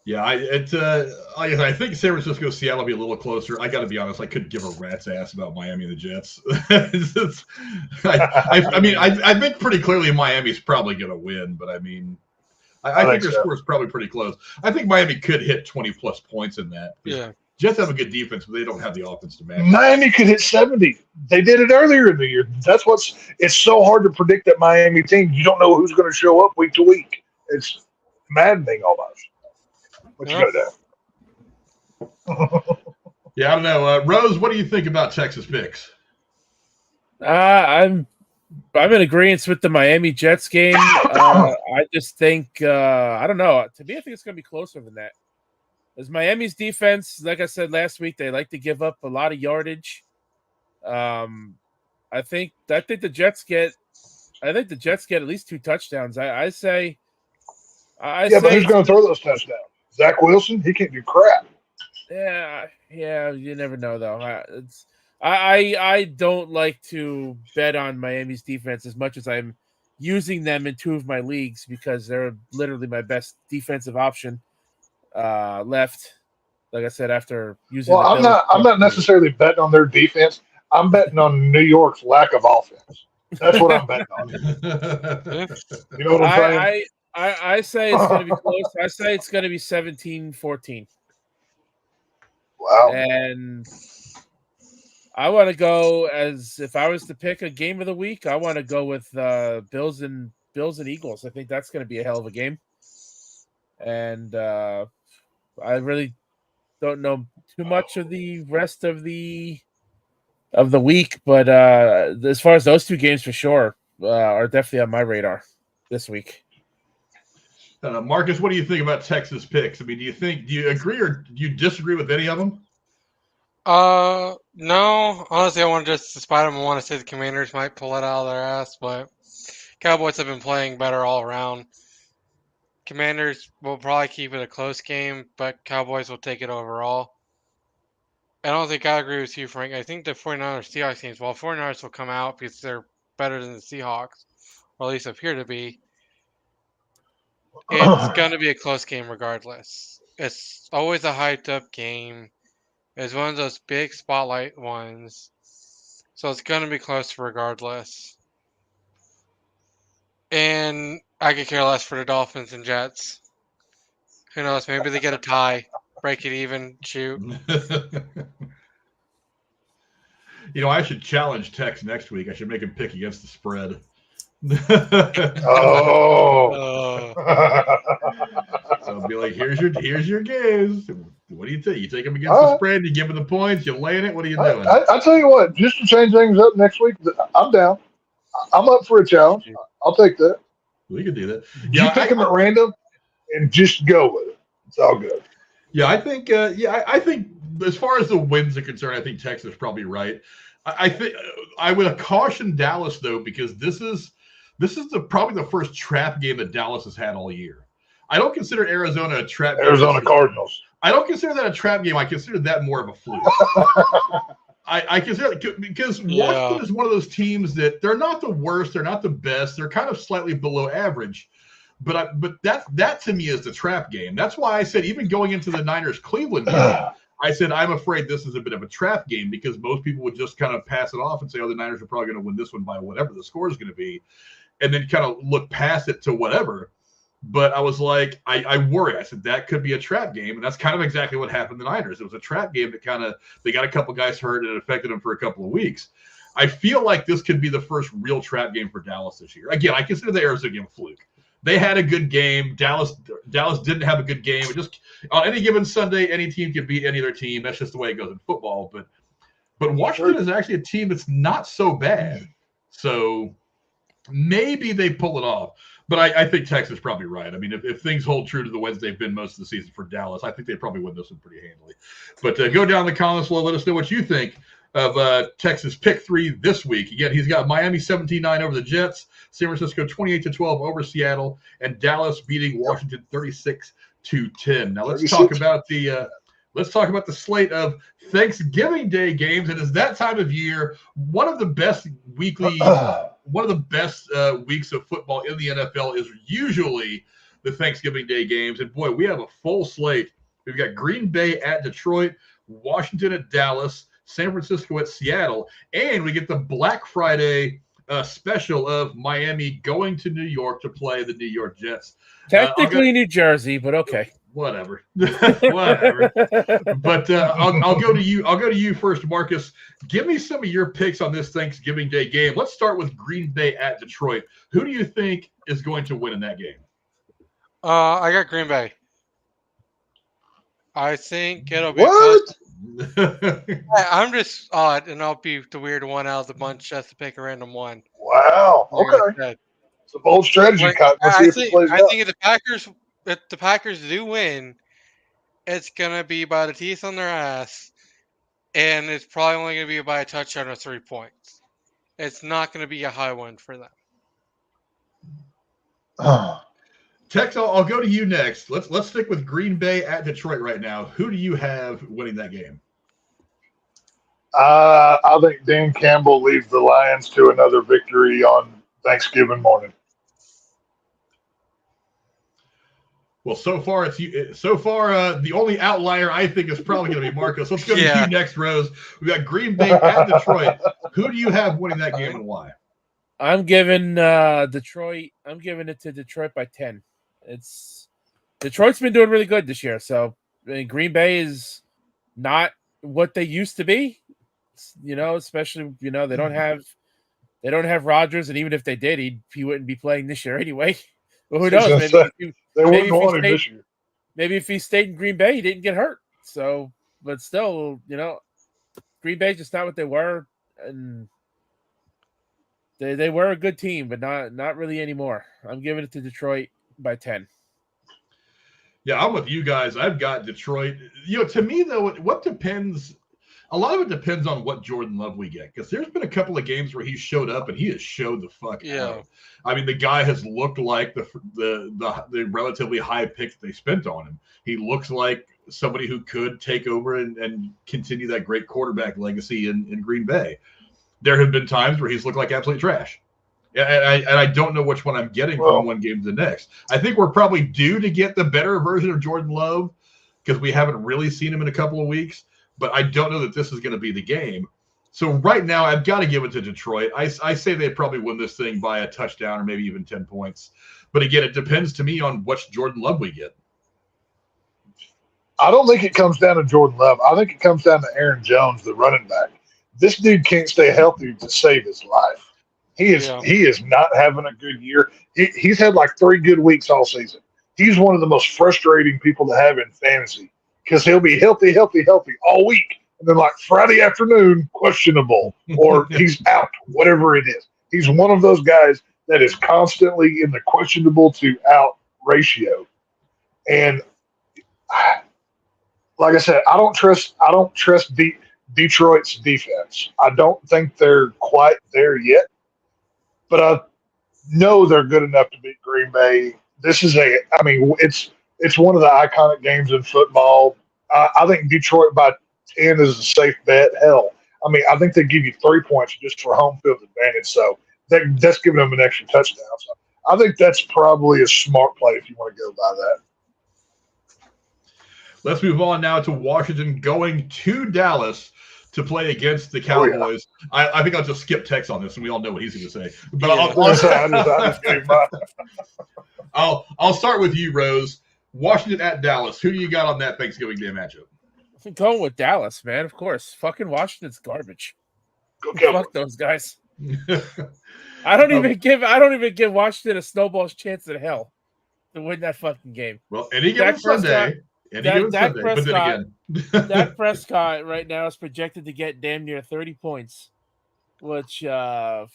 Yeah, I think San Francisco, Seattle will be a little closer. I got to be honest, I couldn't give a rat's ass about Miami and the Jets. I think pretty clearly Miami's probably going to win, but I think their score is probably pretty close. I think Miami could hit 20-plus points in that. Yeah. Jets have a good defense, but they don't have the offense to match. Miami could hit 70. They did it earlier in the year. It's so hard to predict that Miami team. You don't know who's going to show up week to week. It's maddening almost. What you got to do? Yeah, I don't know. Rose, what do you think about Texas picks? I'm in agreement with the Miami Jets game. I just think I don't know. To me, I think it's going to be closer than that. As Miami's defense, like I said last week, they like to give up a lot of yardage. I think the Jets get at least 2 touchdowns. I say. But who's going to throw those touchdowns? Zach Wilson? He can't do crap. Yeah. You never know though. I don't like to bet on Miami's defense as much as I'm using them in 2 of my leagues because they're literally my best defensive option left. Like I said, after using. Well, I'm not necessarily betting on their defense. I'm betting on New York's lack of offense. That's what I'm betting on. You know what I'm saying? I say it's going to be close. I say it's going to be 17-14. Wow. And I want to go if I was to pick a game of the week, I want to go with Bills and Eagles. I think that's going to be a hell of a game. And I really don't know too much of the rest of the week, but as far as those 2 games for sure are definitely on my radar this week. Marcus, what do you think about Texas picks? Do you agree or do you disagree with any of them? No. Honestly, I want to just, despite them, I want to say the Commanders might pull it out of their ass, but Cowboys have been playing better all around. Commanders will probably keep it a close game, but Cowboys will take it overall. I don't think I agree with you, Frank. I think the 49ers Seahawks games, while 49ers will come out because they're better than the Seahawks, or at least appear to be, it's going to be a close game regardless. It's always a hyped up game. It's one of those big spotlight ones. So it's going to be close regardless. And I could care less for the Dolphins and Jets. Who knows? Maybe they get a tie, break it even, shoot. You know, I should challenge Tex next week. I should make him pick against the spread. Oh. So I'll be like, here's your games. What do you think? You take him against the spread, you give him the points, you laying it, what are you doing? I tell you what, just to change things up next week, I'm down. I'm up for a challenge. I'll take that. We could do that. Yeah, you pick them at random and just go with it. It's all good. Yeah, I think I think as far as the wins are concerned, I think Texas is probably right. I think I would caution Dallas though, because this is probably the first trap game that Dallas has had all year. I don't consider Arizona a trap game. Arizona Cardinals. I don't consider that a trap game. I consider that more of a fluke. I consider it because Washington is one of those teams that they're not the worst, they're not the best, they're kind of slightly below average. But that to me is the trap game. That's why I said even going into the Niners-Cleveland game, I said I'm afraid this is a bit of a trap game because most people would just kind of pass it off and say, oh, the Niners are probably going to win this one by whatever the score is going to be, and then kind of look past it to whatever. But I was like, I worry. I said that could be a trap game, and that's kind of exactly what happened to the Niners. It was a trap game that they got a couple guys hurt and it affected them for a couple of weeks. I feel like this could be the first real trap game for Dallas this year. Again, I consider the Arizona game a fluke. They had a good game. Dallas didn't have a good game. It just on any given Sunday, any team can beat any other team. That's just the way it goes in football. But Washington is actually a team that's not so bad. So maybe they pull it off. But I think Texas is probably right. I mean, if things hold true to the way they've been most of the season for Dallas, I think they probably win this one pretty handily. But go down the comments below. Let us know what you think of Texas pick 3 this week. Again, he's got Miami 17-9 over the Jets, San Francisco 28-12 over Seattle, and Dallas beating Washington 36-10. Now let's talk about the slate of Thanksgiving Day games. And it's that time of year, one of the best weeks of football in the NFL is usually the Thanksgiving Day games. And boy, we have a full slate. We've got Green Bay at Detroit, Washington at Dallas, San Francisco at Seattle, and we get the Black Friday special of Miami going to New York to play the New York Jets. Technically New Jersey, but okay. Whatever. Whatever. But I'll go to you. I'll go to you first, Marcus. Give me some of your picks on this Thanksgiving Day game. Let's start with Green Bay at Detroit. Who do you think is going to win in that game? I got Green Bay. I think it'll be close. I'm just odd, and I'll be the weird one out of the bunch just to pick a random one. Wow. Okay. It's a bold strategy. I think if the Packers do win, it's gonna be by the teeth on their ass, and it's probably only gonna be by a touchdown or 3 points. It's not gonna be a high one for them. Tex, I'll go to you next. Let's stick with Green Bay at Detroit right now. Who do you have winning that game? I think Dan Campbell leads the Lions to another victory on Thanksgiving morning. Well, so far it's you. So far, the only outlier I think is probably going to be Marcos. Let's go to you next, Rose. We got Green Bay at Detroit. Who do you have winning that game and why? I'm giving Detroit. I'm giving it to Detroit by 10. Detroit's been doing really good this year. So Green Bay is not what they used to be. Especially they don't have Rodgers, and even if they did, he wouldn't be playing this year anyway. Well, who knows? Maybe if he stayed in Green Bay, he didn't get hurt. So, but still, Green Bay's just not what they were, and they were a good team, but not really anymore. I'm giving it to Detroit by 10. Yeah, I'm with you guys. I've got Detroit. To me though, what depends. A lot of it depends on what Jordan Love we get, because there's been a couple of games where he showed up and he has showed the fuck out. I mean, the guy has looked like the relatively high pick that they spent on him. He looks like somebody who could take over and continue that great quarterback legacy in Green Bay. There have been times where he's looked like absolute trash. And I don't know which one I'm getting from one game to the next. I think we're probably due to get the better version of Jordan Love because we haven't really seen him in a couple of weeks. But I don't know that this is going to be the game. So right now, I've got to give it to Detroit. I say they probably win this thing by a touchdown or maybe even 10 points. But again, it depends to me on which Jordan Love we get. I don't think it comes down to Jordan Love. I think it comes down to Aaron Jones, the running back. This dude can't stay healthy to save his life. He is not having a good year. He's had like 3 good weeks all season. He's one of the most frustrating people to have in fantasy because he'll be healthy all week. And then like Friday afternoon, questionable, or he's out, whatever it is. He's one of those guys that is constantly in the questionable to out ratio. And like I said, I don't trust Detroit's defense. I don't think they're quite there yet, but I know they're good enough to beat Green Bay. It's one of the iconic games in football. I think Detroit by 10 is a safe bet. Hell, I think they give you 3 points just for home field advantage. So that's giving them an extra touchdown. So I think that's probably a smart play if you want to go by that. Let's move on now to Washington going to Dallas to play against the Cowboys. I think I'll just skip Tex on this, and we all know what he's going to say. But I'll start with you, Rose. Washington at Dallas. Who do you got on that Thanksgiving Day matchup? I'm going with Dallas, man. Of course. Fucking Washington's garbage. Fuck those guys. I don't even give Washington a snowball's chance in hell to win that fucking game. Well, any given Sunday. Dak Prescott right now is projected to get damn near 30 points, which I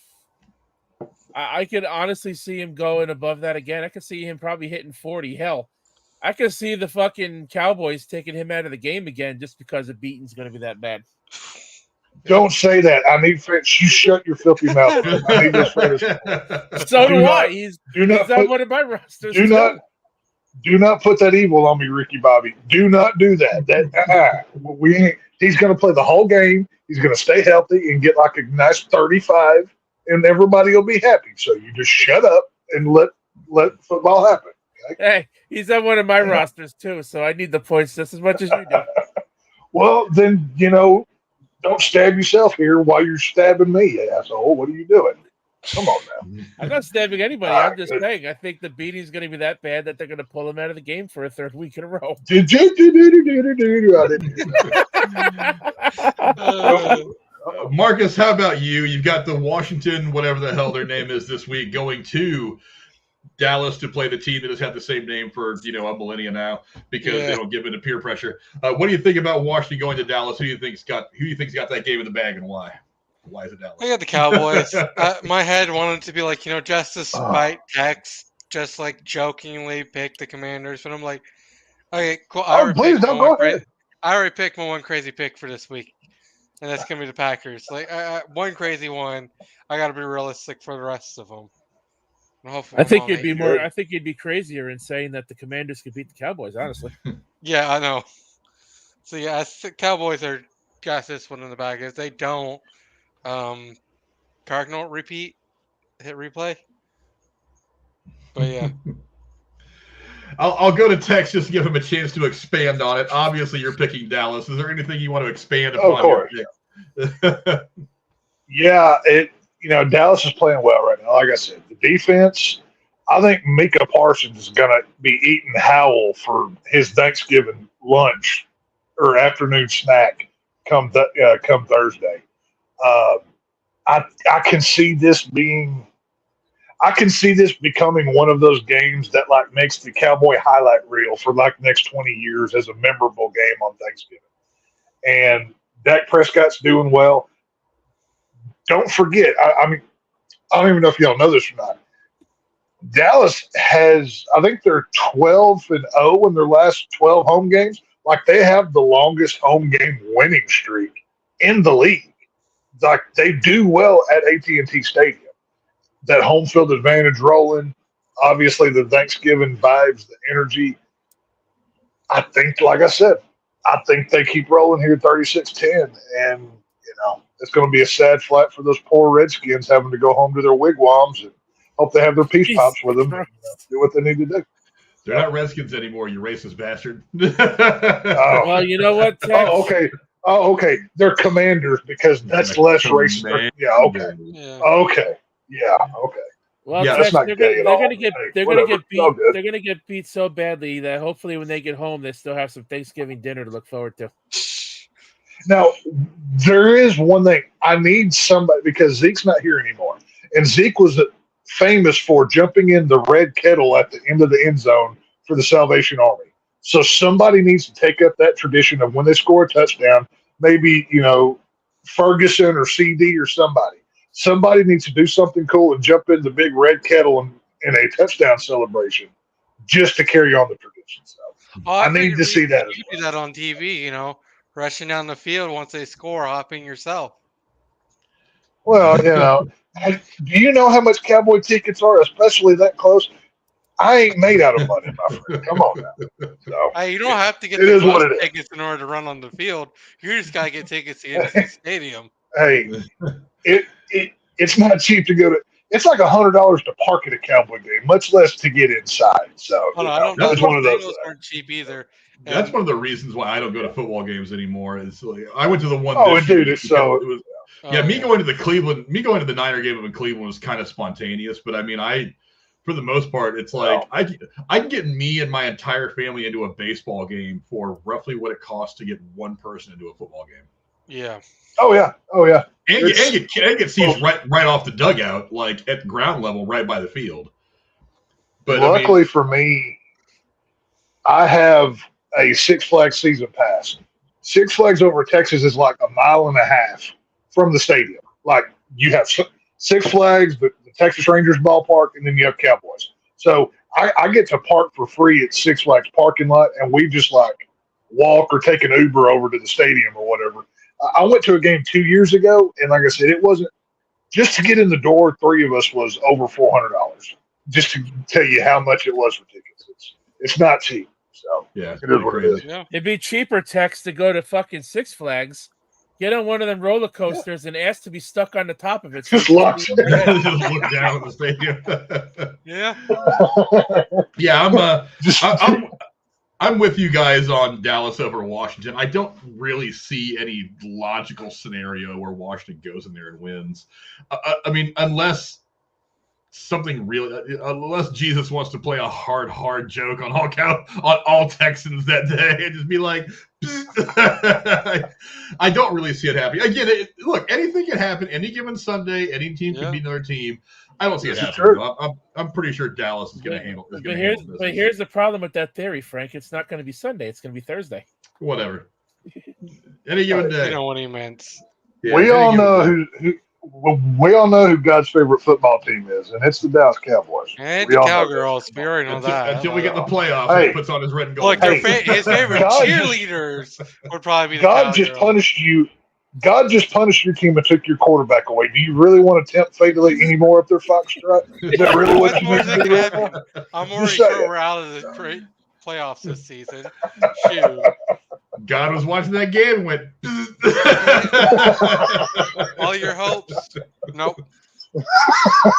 could honestly see him going above that again. I could see him probably hitting 40. Hell, I could see the fucking Cowboys taking him out of the game again just because the beating's going to be that bad. Don't say that. I need you shut your filthy mouth. I need this for So do I. He's on one of my rosters. Do not put that evil on me, Ricky Bobby. Do not do that. We ain't. He's going to play the whole game. He's going to stay healthy and get like a nice 35, and everybody will be happy. So you just shut up and let football happen. Okay? Hey, he's on one of my rosters too, so I need the points just as much as you do. Well, then don't stab yourself here while you're stabbing me, asshole. What are you doing? Come on now. I'm not stabbing anybody. I'm just saying. I think the beating's going to be that bad that they're going to pull him out of the game for a 3rd week in a row. I didn't hear that. Marcus, how about you? You've got the Washington, whatever the hell their name is this week, going to Dallas to play the team that has had the same name for a millennia now because they don't give in to peer pressure. What do you think about Washington going to Dallas? Who do you think's got that game in the bag and why? Why is it Dallas? I got the Cowboys. My head wanted to be like, just to spite Tex, just like jokingly pick the Commanders, but I'm like, okay, cool. I already picked my one crazy pick for this week, and that's gonna be the Packers. Like one crazy one. I got to be realistic for the rest of them. I think you'd be crazier in saying that the Commanders could beat the Cowboys. Honestly. Yeah, I know. So yeah, Cowboys are got this one in the bag. If they don't. Cardinal hit replay. But yeah. I'll go to Tex just to give him a chance to expand on it. Obviously, you're picking Dallas. Is there anything you want to expand upon? Of course. Yeah, Dallas is playing well right now. Like I said, the defense, I think Micah Parsons is going to be eating Howell for his Thanksgiving lunch or afternoon snack come Thursday. I can see this becoming one of those games that like makes the Cowboy highlight reel for like the next 20 years as a memorable game on Thanksgiving. And Dak Prescott's doing well. Don't forget, I don't even know if y'all know this or not. Dallas has, I think they're 12-0 in their last 12 home games. Like they have the longest home game winning streak in the league. Like they do well at AT&T Stadium. That home field advantage rolling, obviously the Thanksgiving vibes, the energy. I think, like I said, I think they keep rolling here 36-10, and it's going to be a sad flat for those poor Redskins having to go home to their wigwams and hope they have their peace pops with them and do what they need to do. They're not Redskins anymore, you racist bastard. Well, you know what, Tex? Okay. They're Commanders because that's less racist. Yeah, okay. Yeah. Okay. Yeah, okay. Well, Yeah, Tex, that's not they're gay at all. gonna get Hey, they're whatever. gonna get beat. All good. They're gonna get beat so badly that hopefully when they get home they still have some Thanksgiving dinner to look forward to. Now, there is one thing. I need somebody because Zeke's not here anymore. And Zeke was famous for jumping in the red kettle at the end of the end zone for the Salvation Army. So somebody needs to take up that tradition of when they score a touchdown, maybe, Ferguson or CD or somebody. Somebody needs to do something cool and jump in the big red kettle in a touchdown celebration just to carry on the tradition. So I need to see that as You well. do that on TV, rushing down the field once they score, hopping yourself. Well, do you know how much Cowboy tickets are, especially that close? I ain't made out of money, my friend. Come on now. So, Hey, you don't have to get it the is what bus it is. tickets in order to run on the field. You just gotta get tickets to get into the stadium. Hey, it's not cheap to go to. It's like $100 to park at a Cowboy game, much less to get inside. So That's one of those. Bengals weren't cheap either. That's one of the reasons why I don't go to football games anymore. Is like, I went to the one. Oh, this dude, year it's so. it was, going to the Niner game in Cleveland was kind of spontaneous. But I mean, for the most part, it's like I can get me and my entire family into a baseball game for roughly what it costs to get one person into a football game. Yeah. Oh yeah. And get seats right off the dugout, like at ground level, right by the field. But luckily for me, I have a Six Flags season pass. Six Flags over Texas is like a mile and a half from the stadium. Like you have Six Flags, the Texas Rangers ballpark, and then you have Cowboys. So I get to park for free at Six Flags parking lot, and we just like walk or take an Uber over to the stadium or whatever. I went to a game 2 years ago, and like I said, it wasn't just to get in the door. 3 of us was over $400. Just to tell you how much it was for tickets. It's not cheap. So yeah, it is what it is. Yeah. It'd be cheaper, Tex, to go to fucking Six Flags, get on one of them roller coasters, and ask to be stuck on the top of it. Just look. Just look down at the stadium. Yeah. Yeah, I'm with you guys on Dallas over Washington. I don't really see any logical scenario where Washington goes in there and wins. I mean, unless Jesus wants to play a hard joke on all Texans that day and just be like, I don't really see it happening. Again, look, anything can happen any given Sunday. Any team can beat another team. I don't see it happening. I'm pretty sure Dallas is going to handle this. But here's the problem with that theory, Frank. It's not going to be Sunday. It's going to be Thursday. Whatever. Any given day. You know what he meant. Yeah, we all know who God's favorite football team is, and it's the Dallas Cowboys. And the Cowgirls. We already know that. Until we get the playoffs, he puts on his red and gold. Look, his favorite cheerleaders would probably be the God just punished you. God just punished your team and took your quarterback away. Do you really want to tempt fatally anymore up their foxtrot? Is that really what you need to do? I'm already sure we're out of the playoffs this season. Shoot. God was watching that game and went, all your hopes. Nope.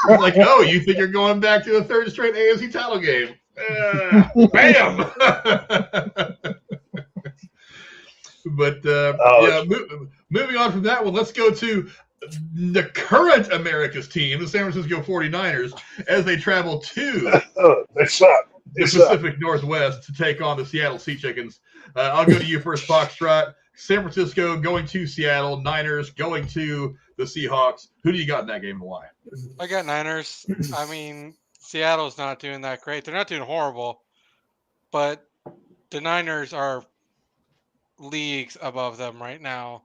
Like, oh, you think you're going back to the third straight AFC title game? Bam! But moving on from that one, let's go to the current America's team, the San Francisco 49ers, as they travel to they suck. the Pacific Northwest to take on the Seattle Sea Chickens. I'll go to you first, Foxtrot. San Francisco going to Seattle, Niners going to the Seahawks. Who do you got in that game and why? I got Niners. I mean, Seattle's not doing that great. They're not doing horrible, but the Niners are leagues above them right now.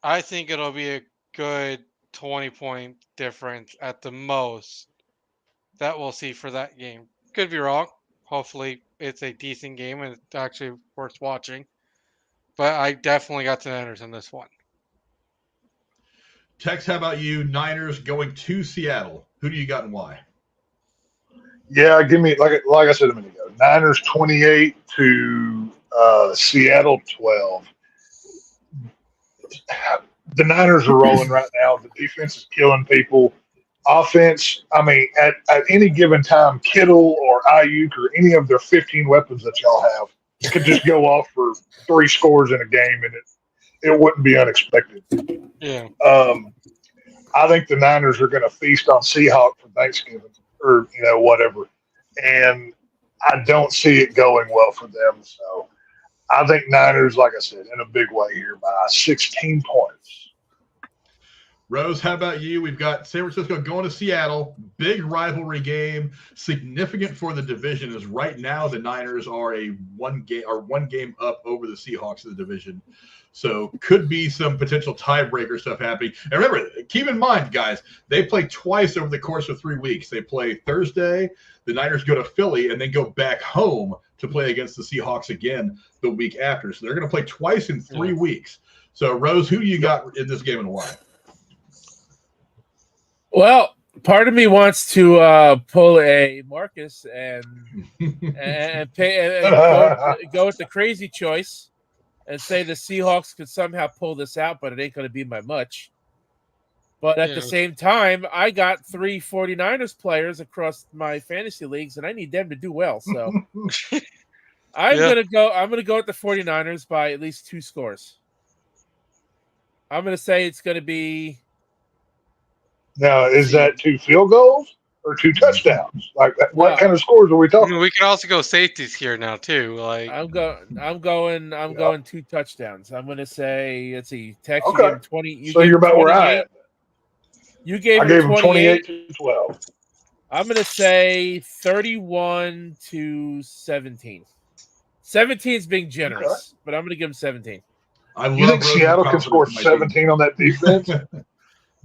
I think it'll be a good 20-point difference at the most that we'll see for that game. Could be wrong. Hopefully it's a decent game and it's actually worth watching. but I definitely got the Niners in this one. Tex, how about you? Niners going to Seattle. Who do you got and why? Yeah, give me like I said a minute ago. Niners 28 to Seattle 12. The Niners are rolling right now. The defense is killing people. Offense, I mean, at any given time, Kittle or Ayuk or any of their 15 weapons that y'all have could just go off for 3 scores in a game, and it wouldn't be unexpected. Yeah. I think the Niners are going to feast on Seahawks for Thanksgiving or, whatever. And I don't see it going well for them. So I think Niners, like I said, in a big way here by 16 points. Rose, how about you? We've got San Francisco going to Seattle. Big rivalry game, significant for the division. As right now the Niners are one game up over the Seahawks in the division. So could be some potential tiebreaker stuff happening. And remember, keep in mind, guys, they play twice over the course of 3 weeks. They play Thursday, the Niners go to Philly, and then go back home to play against the Seahawks again the week after. So they're going to play twice in 3 weeks. So, Rose, who do you got in this game and why? Well, part of me wants to pull a Marcus and go with the crazy choice and say the Seahawks could somehow pull this out, but it ain't going to be by much. But at the same time, I got 3 49ers players across my fantasy leagues, and I need them to do well. So I'm gonna go with the 49ers by at least 2 scores. I'm gonna say it's gonna be. Now, is that 2 field goals or 2 touchdowns? Like, what kind of scores are we talking? We can also go safeties here now too. Like I'm going 2 touchdowns. I'm gonna say, let's see, Tex, Okay. you gave him 20. So you're about where I am. You gave I him gave him 28 to 12. I'm gonna say 31 to 17. 17 is being generous, but I'm gonna give him 17. You think Seattle can score 17 on that defense?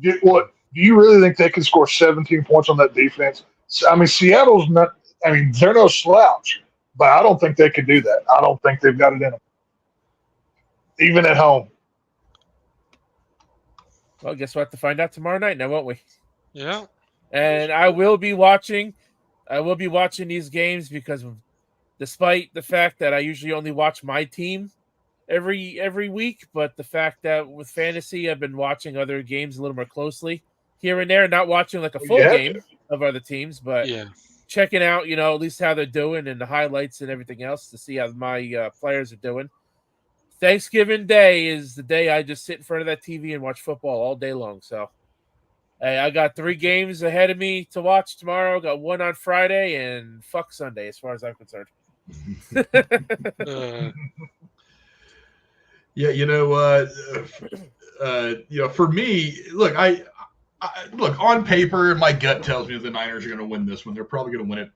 Do you really think they can score 17 points on that defense? I mean, Seattle's not. I mean, they're no slouch, but I don't think they could do that. I don't think they've got it in them, even at home. Well, guess we'll have to find out tomorrow night now, won't we? Yeah. And I will be watching these games because despite the fact that I usually only watch my team every week, but the fact that with fantasy I've been watching other games a little more closely here and there, not watching like a full game of other teams, but checking out, at least how they're doing and the highlights and everything else to see how my players are doing. Thanksgiving Day is the day I just sit in front of that TV and watch football all day long. So hey, I got 3 games ahead of me to watch tomorrow. Got 1 on Friday and fuck Sunday as far as I'm concerned. Yeah, for me, look, I look on paper, my gut tells me the Niners are going to win this one. They're probably going to win it.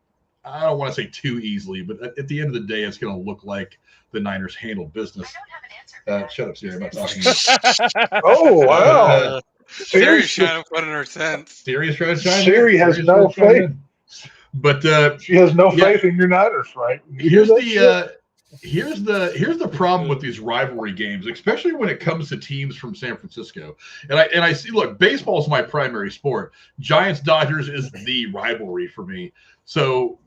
I don't want to say too easily, but at the end of the day, it's going to look like the Niners handle business. Shut up, Siri. I'm not talking. Oh wow! Siri's trying to put in her sense. Siri's trying to chime in. Siri has no faith. But she has no faith in your Niners, right? Here's the problem with these rivalry games, especially when it comes to teams from San Francisco. And I see, look, baseball is my primary sport. Giants Dodgers is the rivalry for me. So,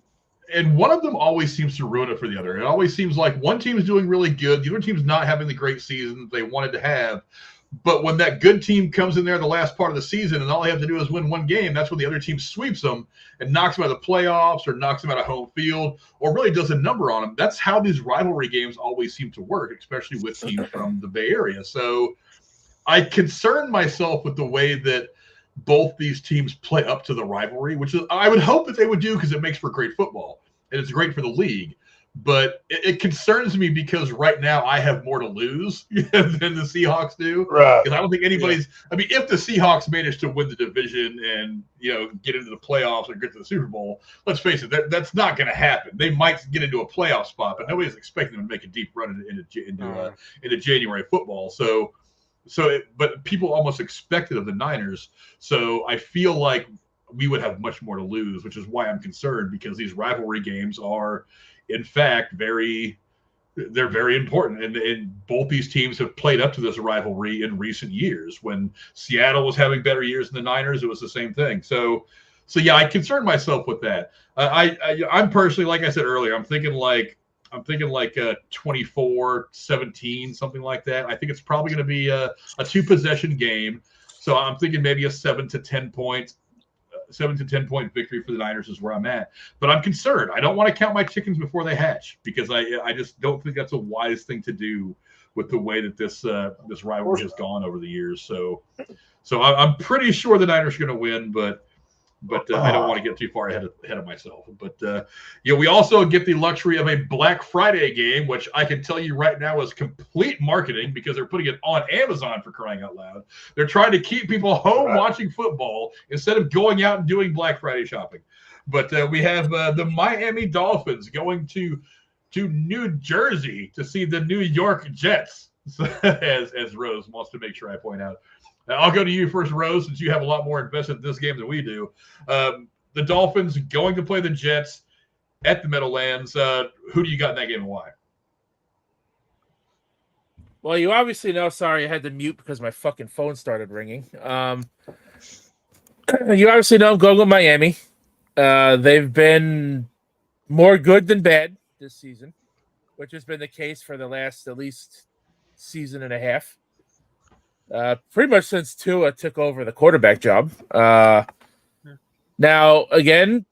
and one of them always seems to ruin it for the other. It always seems like one team is doing really good, the other team's not having the great season that they wanted to have. But when that good team comes in there the last part of the season and all they have to do is win 1 game, that's when the other team sweeps them and knocks them out of the playoffs or knocks them out of home field or really does a number on them. That's how these rivalry games always seem to work, especially with teams from the Bay Area. So I concern myself with the way that both these teams play up to the rivalry, which is, I would hope that they would do because it makes for great football and it's great for the league. But it concerns me because right now I have more to lose than the Seahawks do. Right. Because I don't think anybody's – I mean, if the Seahawks manage to win the division and, get into the playoffs or get to the Super Bowl, let's face it, that's not going to happen. They might get into a playoff spot, but nobody's expecting them to make a deep run into January football. But people almost expect it of the Niners. So I feel like we would have much more to lose, which is why I'm concerned because these rivalry games are – in fact, very they're very important. And both these teams have played up to this rivalry in recent years. When Seattle was having better years than the Niners, it was the same thing. So yeah, I concern myself with that. I'm personally, like I said earlier, I'm thinking like 24-17, something like that. I think it's probably going to be a 2-possession game. So I'm thinking maybe a 7 to 10 point victory for the Niners is where I'm at. But I'm concerned. I don't want to count my chickens before they hatch, because I just don't think that's a wise thing to do with the way that this rivalry has gone over the years. So I'm pretty sure the Niners are going to win, but I don't want to get too far ahead of myself. But we also get the luxury of a Black Friday game, which I can tell you right now is complete marketing, because they're putting it on Amazon, for crying out loud. They're trying to keep people home watching football instead of going out and doing Black Friday shopping. But we have the Miami Dolphins going to New Jersey to see the New York Jets, as Rose wants to make sure I point out. I'll go to you first, Rose, since you have a lot more invested in this game than we do. The Dolphins going to play the Jets at the Meadowlands. Who do you got in that game and why? Well, you obviously know. Sorry, I had to mute because my fucking phone started ringing. You obviously know I'm going with Miami. They've been more good than bad this season, which has been the case for the last at least season and a half. Pretty much since Tua took over the quarterback job. Now, again,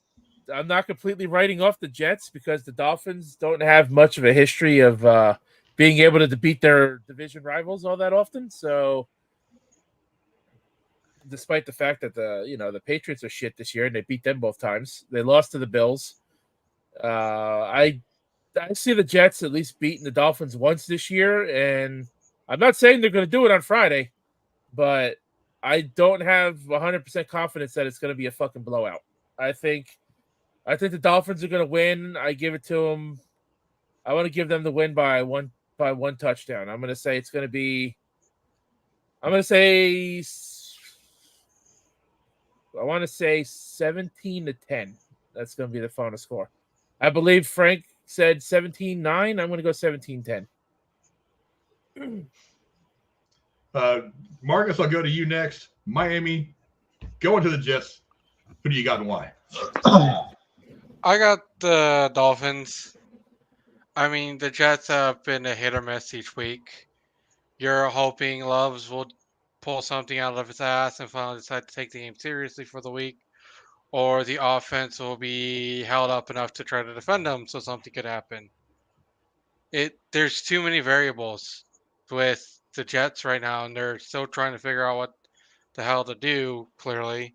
I'm not completely writing off the Jets, because the Dolphins don't have much of a history of being able to beat their division rivals all that often. So, despite the fact that the Patriots are shit this year and they beat them both times, they lost to the Bills. I see the Jets at least beating the Dolphins once this year, and I'm not saying they're going to do it on Friday, but I don't have 100% confidence that it's going to be a fucking blowout. I think the Dolphins are going to win. I give it to them. I want to give them the win by one touchdown. I'm going to say it's going to be. I want to say 17-10. That's going to be the final score. I believe Frank said 17-9. I'm going to go 17-10. Marcus, I'll go to you next. Miami going to the Jets. Who do you got and why? I got the Dolphins. I mean, the Jets have been a hit or miss each week. You're hoping Loves will pull something out of his ass and finally decide to take the game seriously for the week, or the offense will be held up enough to try to defend them so something could happen. There's too many variables with the Jets right now, and they're still trying to figure out what the hell to do, clearly.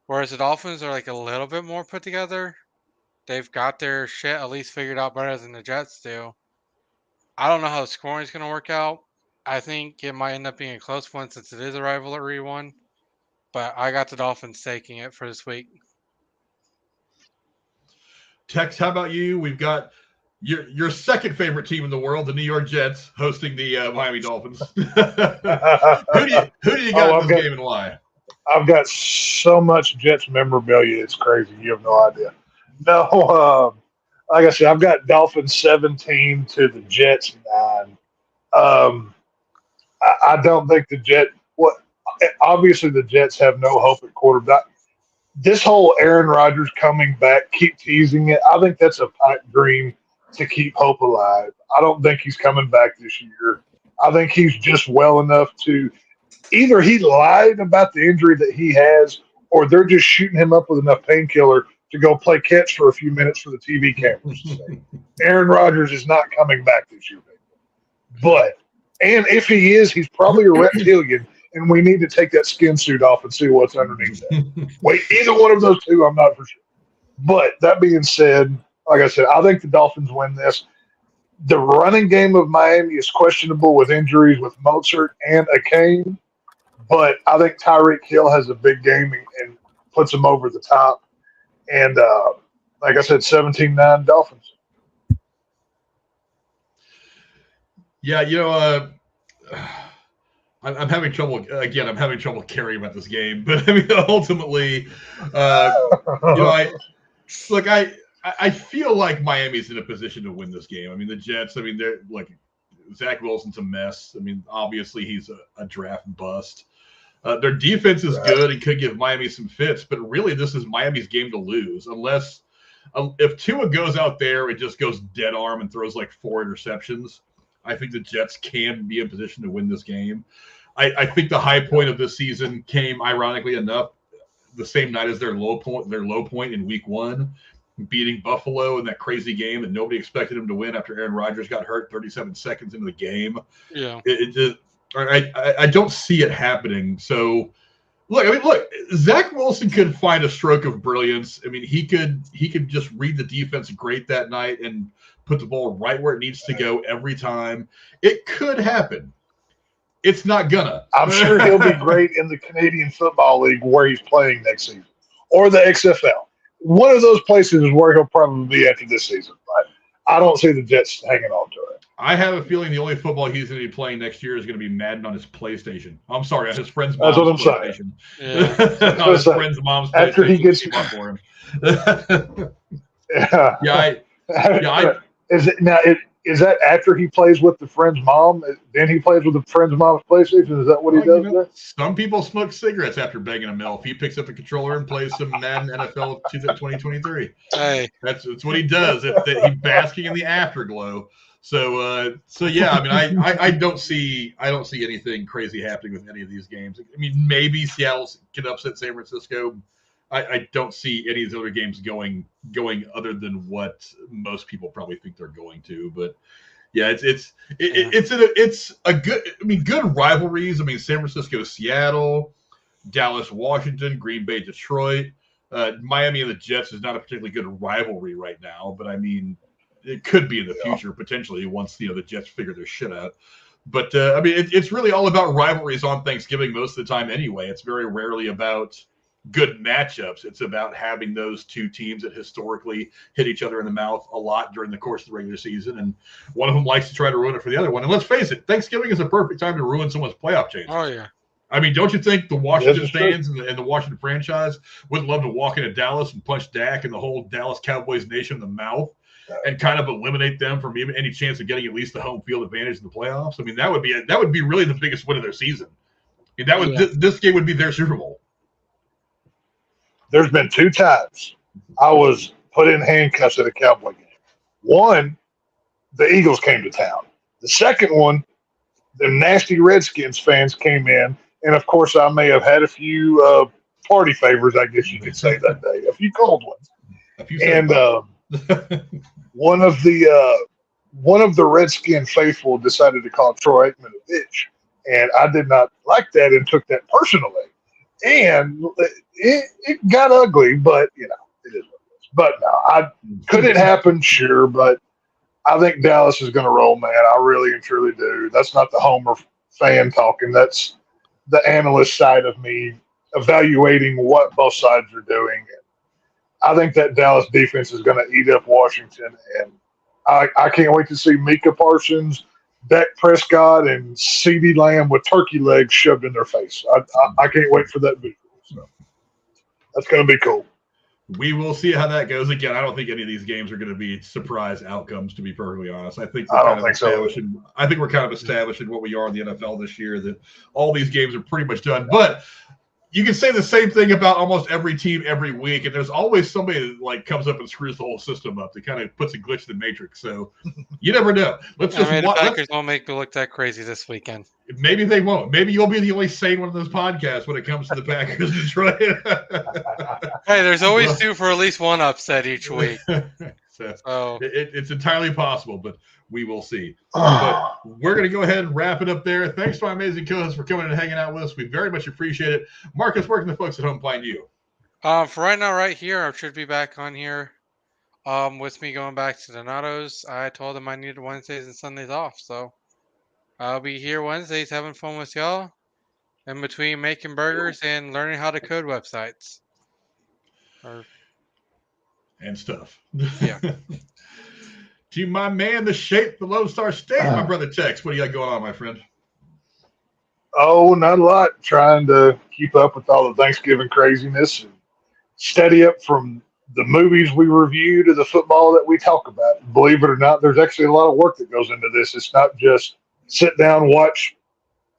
Whereas the Dolphins are like a little bit more put together. They've got their shit at least figured out better than the Jets do. I don't know how the scoring is going to work out. I think it might end up being a close one since it is a rivalry one. But I got the Dolphins taking it for this week. Tex, how about you? We've got your second favorite team in the world, the New York Jets, hosting the Miami Dolphins. Who do you got in this game and why? I've got so much Jets memorabilia, it's crazy. You have no idea. No, like I said, I've got Dolphins 17 to the Jets 9. I don't think the Jets. Obviously, the Jets have no hope at quarterback. This whole Aaron Rodgers coming back, keep teasing it. I think that's a pipe dream to keep hope alive. I don't think he's coming back this year. I think he's just well enough to either he lied about the injury that he has, or they're just shooting him up with enough painkiller to go play catch for a few minutes for the TV cameras. Aaron Rodgers is not coming back this year, baby. And if he is, he's probably a reptilian, and we need to take that skin suit off and see what's underneath that. Wait, either one of those two, I'm not for sure. But that being said, like I said, I think the Dolphins win this. The running game of Miami is questionable with injuries with Mozart and Akane, but I think Tyreek Hill has a big game and puts him over the top. And like I said, 17-9 Dolphins. Yeah, I'm having trouble again. I'm having trouble caring about this game, but I mean, ultimately, I I feel like Miami's in a position to win this game. I mean, the Jets, I mean, they're like Zach Wilson's a mess. I mean, obviously he's a draft bust. Their defense is good and could give Miami some fits, but really this is Miami's game to lose unless if Tua goes out there and just goes dead arm and throws like 4 interceptions. I think the Jets can be in position to win this game. I think the high point of this season came, ironically enough, the same night as their low point in week 1, beating Buffalo in that crazy game that nobody expected him to win after Aaron Rodgers got hurt 37 seconds into the game. Yeah. I don't see it happening. So look, Zach Wilson could find a stroke of brilliance. I mean, he could just read the defense great that night and put the ball right where it needs to go every time. It could happen. It's not gonna. I'm sure he'll be great in the Canadian Football League where he's playing next season, or the XFL. One of those places is where he'll probably be after this season. But I don't see the Jets hanging on to it. I have a feeling the only football he's going to be playing next year is going to be Madden on his PlayStation. I'm sorry, on his friend's mom's PlayStation. Yeah. On his friend's mom's PlayStation. After he gets for him. Is that after he plays with the friend's mom? Then he plays with the friend's mom's PlayStation? Is that what he does there? Some people smoke cigarettes after begging a MILF. He picks up a controller and plays some Madden NFL 2023. Hey, that's what he does. He's basking in the afterglow. So yeah. I mean, I don't see anything crazy happening with any of these games. I mean, maybe Seattle can upset San Francisco. I don't see any of these other games going other than what most people probably think they're going to. But yeah, it's a good. I mean, good rivalries. I mean, San Francisco, Seattle, Dallas, Washington, Green Bay, Detroit, Miami, and the Jets is not a particularly good rivalry right now. But I mean, it could be in the future potentially once the Jets figure their shit out. But I mean, it's really all about rivalries on Thanksgiving most of the time anyway. It's very rarely about good matchups. It's about having those two teams that historically hit each other in the mouth a lot during the course of the regular season, and one of them likes to try to ruin it for the other one. And let's face it, Thanksgiving is a perfect time to ruin someone's playoff chances. Oh yeah. I mean, don't you think the Washington fans and the Washington franchise would love to walk into Dallas and punch Dak and the whole Dallas Cowboys nation in the mouth and kind of eliminate them from even any chance of getting at least the home field advantage in the playoffs? I mean, that would be really the biggest win of their season. I mean, this game would be their Super Bowl. There's been 2 times I was put in handcuffs at a Cowboy game. One, the Eagles came to town. The second one, the nasty Redskins fans came in, and of course I may have had a few party favors, I guess you could say that day, a few cold ones. And one of the Redskin faithful decided to call Troy Aikman a bitch, and I did not like that and took that personally. And it got ugly, but it is what it is. But no, could it happen? Sure, but I think Dallas is going to roll, man. I really and truly do. That's not the Homer fan talking. That's the analyst side of me evaluating what both sides are doing. I think that Dallas defense is going to eat up Washington, and I can't wait to see Micah Parsons, Dak Prescott, and CeeDee Lamb with turkey legs shoved in their face. I can't wait for that visual. So that's going to be cool. We will see how that goes. Again, I don't think any of these games are going to be surprise outcomes, to be perfectly honest. I think we're kind of establishing what we are in the NFL this year, that all these games are pretty much done. But you can say the same thing about almost every team every week, and there's always somebody that comes up and screws the whole system up. That kind of puts a glitch in the matrix. So you never know. The Packers won't make me look that crazy this weekend. Maybe they won't. Maybe you'll be the only sane one of those podcasts when it comes to the Packers Detroit. Hey, there's always due for at least one upset each week. So it's entirely possible, but we will see. But we're going to go ahead and wrap it up there. Thanks to my amazing co-hosts for coming and hanging out with us. We very much appreciate it. Marcus, where can the folks at home find you? For right now, right here, I should be back on here. With me going back to Donato's, I told them I needed Wednesdays and Sundays off, so I'll be here Wednesdays having fun with y'all, in between making burgers and learning how to code websites. And stuff. Yeah. To my man, the Shape, the Lone Star State, my brother Tex. What do you got going on, my friend? Oh, not a lot. Trying to keep up with all the Thanksgiving craziness and steady up from the movies we review to the football that we talk about. Believe it or not, there's actually a lot of work that goes into this. It's not just sit down, watch,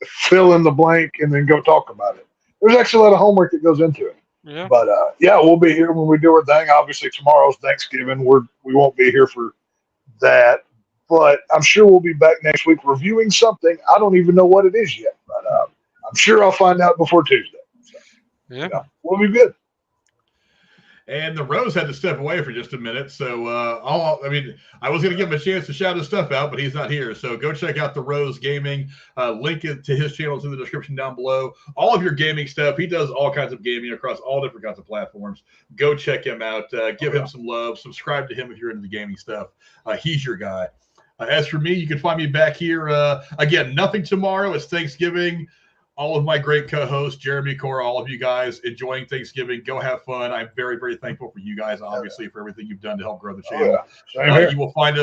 fill in the blank, and then go talk about it. There's actually a lot of homework that goes into it. Yeah. But yeah, we'll be here when we do our thing. Obviously, tomorrow's Thanksgiving. We won't be here for that, but I'm sure we'll be back next week reviewing something. I don't even know what it is yet, but I'm sure I'll find out before Tuesday. So, Yeah. We'll be good. And the Rose had to step away for just a minute. So, I was going to give him a chance to shout his stuff out, but he's not here. So go check out the Rose Gaming. Link it to his channels in the description down below. All of your gaming stuff. He does all kinds of gaming across all different kinds of platforms. Go check him out. Give him some love. Subscribe to him if you're into the gaming stuff. He's your guy. As for me, you can find me back here. Again, nothing tomorrow. It's Thanksgiving. All of my great co-hosts, Jeremy, Cora, all of you guys enjoying Thanksgiving. Go have fun. I'm very, very thankful for you guys, obviously, for everything you've done to help grow the channel. You will find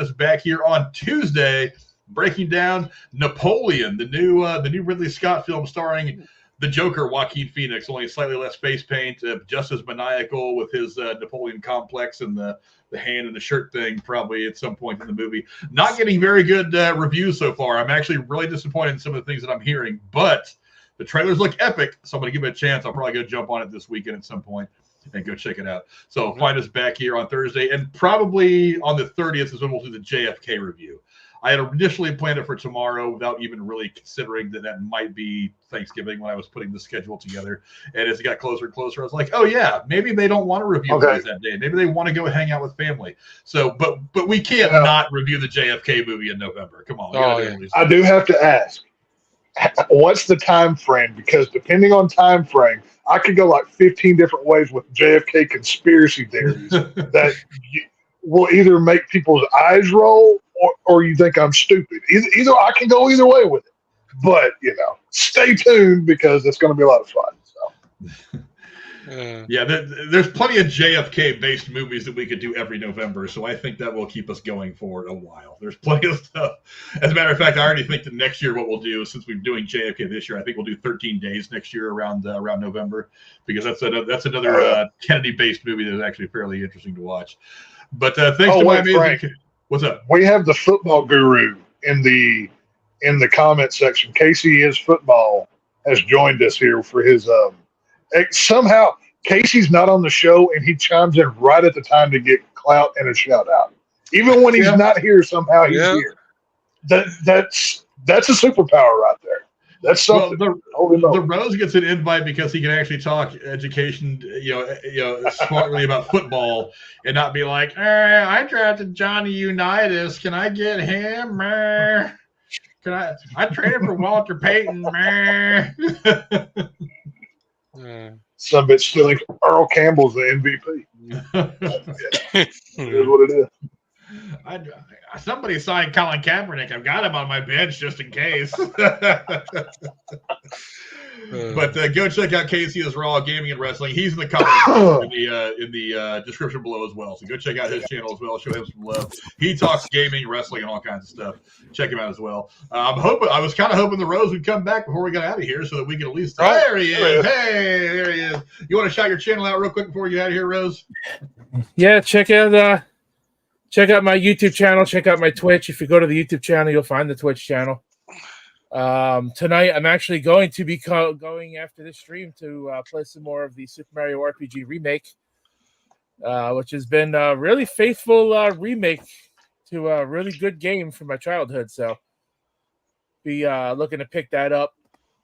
us back here on Tuesday, breaking down Napoleon, the new Ridley Scott film starring the Joker, Joaquin Phoenix, only slightly less face paint, just as maniacal with his Napoleon complex and the hand and the shirt thing probably at some point in the movie. Not getting very good reviews so far. I'm actually really disappointed in some of the things that I'm hearing, but the trailers look epic, so I'm going to give it a chance. I'm probably going to jump on it this weekend at some point and go check it out. So find us back here on Thursday, and probably on the 30th is when we'll do the JFK review. I had initially planned it for tomorrow without even really considering that might be Thanksgiving when I was putting the schedule together. And as it got closer and closer, I was like, oh, yeah, maybe they don't want to review movies that day. Maybe they want to go hang out with family. So, but we can't not review the JFK movie in November. Come on. I do have to ask, what's the time frame? Because depending on time frame, I could go like 15 different ways with JFK conspiracy theories that will either make people's eyes roll or you think I'm stupid. Either I can go either way with it. But, stay tuned because it's going to be a lot of fun. So. Yeah, there's plenty of JFK-based movies that we could do every November, so I think that will keep us going for a while. There's plenty of stuff. As a matter of fact, I already think that next year what we'll do, since we're doing JFK this year, I think we'll do 13 days next year around November, because that's another Kennedy-based movie that's actually fairly interesting to watch. But thanks to my amazing... Frank, what's up? We have the football guru in the comment section. Casey is football has joined us here for his somehow Casey's not on the show and he chimes in right at the time to get clout and a shout out. Even when he's not here, somehow he's here. That's a superpower right there. That's something. Well, the Rose gets an invite because he can actually talk education, smartly about football and not be like, I drafted Johnny Unitas. Can I get him? Can I traded for Walter Payton? Some bitch stealing Earl Campbell's the MVP. It is what it is. Somebody signed Colin Kaepernick. I've got him on my bench just in case. But go check out Casey as Raw Gaming and Wrestling. He's in the comments in the description below as well. So go check out his channel as well. Show him some love. He talks gaming, wrestling, and all kinds of stuff. Check him out as well. I was kind of hoping the Rose would come back before we got out of here so that we could at least. There he is. Hey, there he is. You want to shout your channel out real quick before we get out of here, Rose? Yeah, check out my YouTube channel. Check out my Twitch. If you go to the YouTube channel, you'll find the Twitch channel. Tonight, I'm actually going to be going after this stream to play some more of the Super Mario RPG remake, which has been a really faithful remake to a really good game from my childhood. So, be looking to pick that up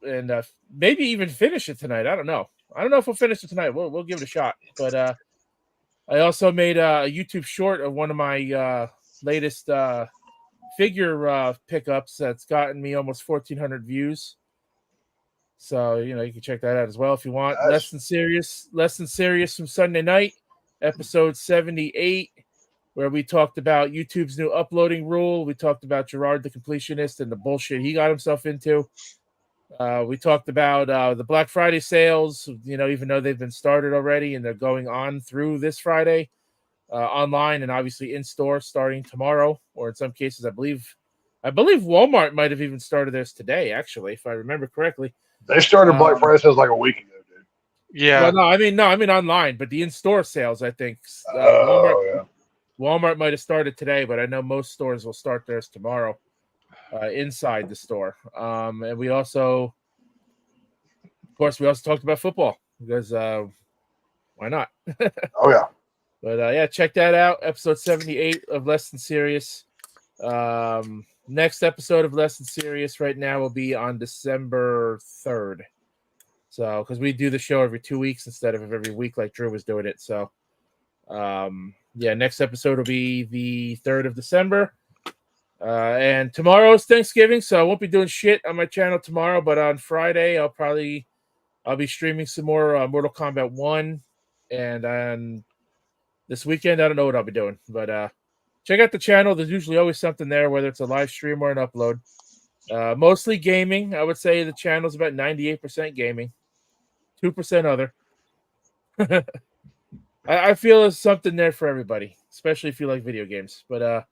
and maybe even finish it tonight. I don't know if we'll finish it tonight. We'll give it a shot. But I also made a YouTube short of one of my latest figure pickups that's gotten me almost 1,400 views. So, you can check that out as well if you want. Nice. Less than serious from Sunday night, episode 78, where we talked about YouTube's new uploading rule. We talked about Gerard the Completionist and the bullshit he got himself into. We talked about the Black Friday sales, even though they've been started already and they're going on through this Friday. Online and obviously in store starting tomorrow, or in some cases, I believe Walmart might have even started theirs today. Actually, if I remember correctly, they started Black Friday sales like a week ago, dude. Yeah. Well, no, I mean online, but the in-store sales, I think. Walmart might have started today, but I know most stores will start theirs tomorrow inside the store. And we also, of course, talked about football because why not? Oh yeah. But yeah, check that out. Episode 78 of Less Than Serious. Next episode of Less Than Serious right now will be on December 3rd. So, because we do the show every 2 weeks instead of every week like Drew was doing it. So, yeah, next episode will be the 3rd of December. And tomorrow's Thanksgiving, so I won't be doing shit on my channel tomorrow, but on Friday I'll be streaming some more Mortal Kombat 1, and on this weekend I don't know what I'll be doing, but check out the channel. There's usually always something there, whether it's a live stream or an upload. Mostly gaming. I would say the channel's about 98% gaming, 2% other. I feel there's something there for everybody, especially if you like video games. But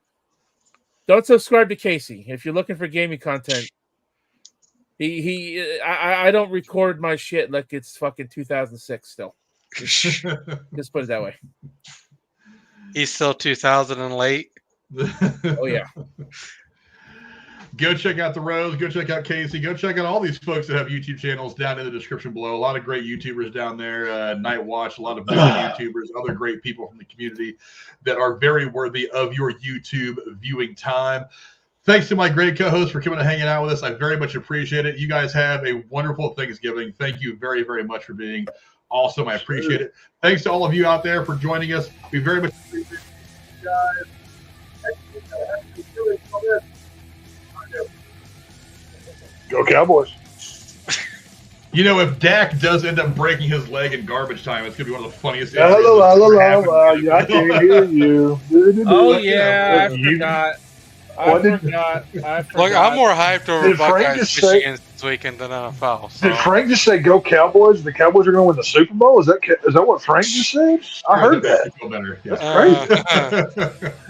don't subscribe to Casey if you're looking for gaming content. I don't record my shit like it's fucking 2006 still. Just put it that way. He's still 2000 and late. Oh yeah. Go check out the Rose. Go check out Casey. Go check out all these folks that have YouTube channels down in the description below. A lot of great YouTubers down there. Night Watch, a lot of YouTubers, other great people from the community that are very worthy of your YouTube viewing time. Thanks to my great co-host for coming and hanging out with us. I very much appreciate it. You guys have a wonderful Thanksgiving. Thank you very, very much for being awesome. I appreciate it. Thanks to all of you out there for joining us. We very much appreciate you guys. Go Cowboys. You know, if Dak does end up breaking his leg in garbage time, it's going to be one of the funniest La, injuries la, la, that's la, ever la, happened. la, yeah, I can't hear you. Oh yeah, I You- forgot. What I did- forgot. Look, I'm more hyped over Did Frank Buckeyes just say- Michigan this weekend than NFL. So. Did Frank just say go Cowboys? The Cowboys are going to win the Super Bowl? Is that what Frank just said? I heard that. Feel better. That's Yeah. crazy. Uh,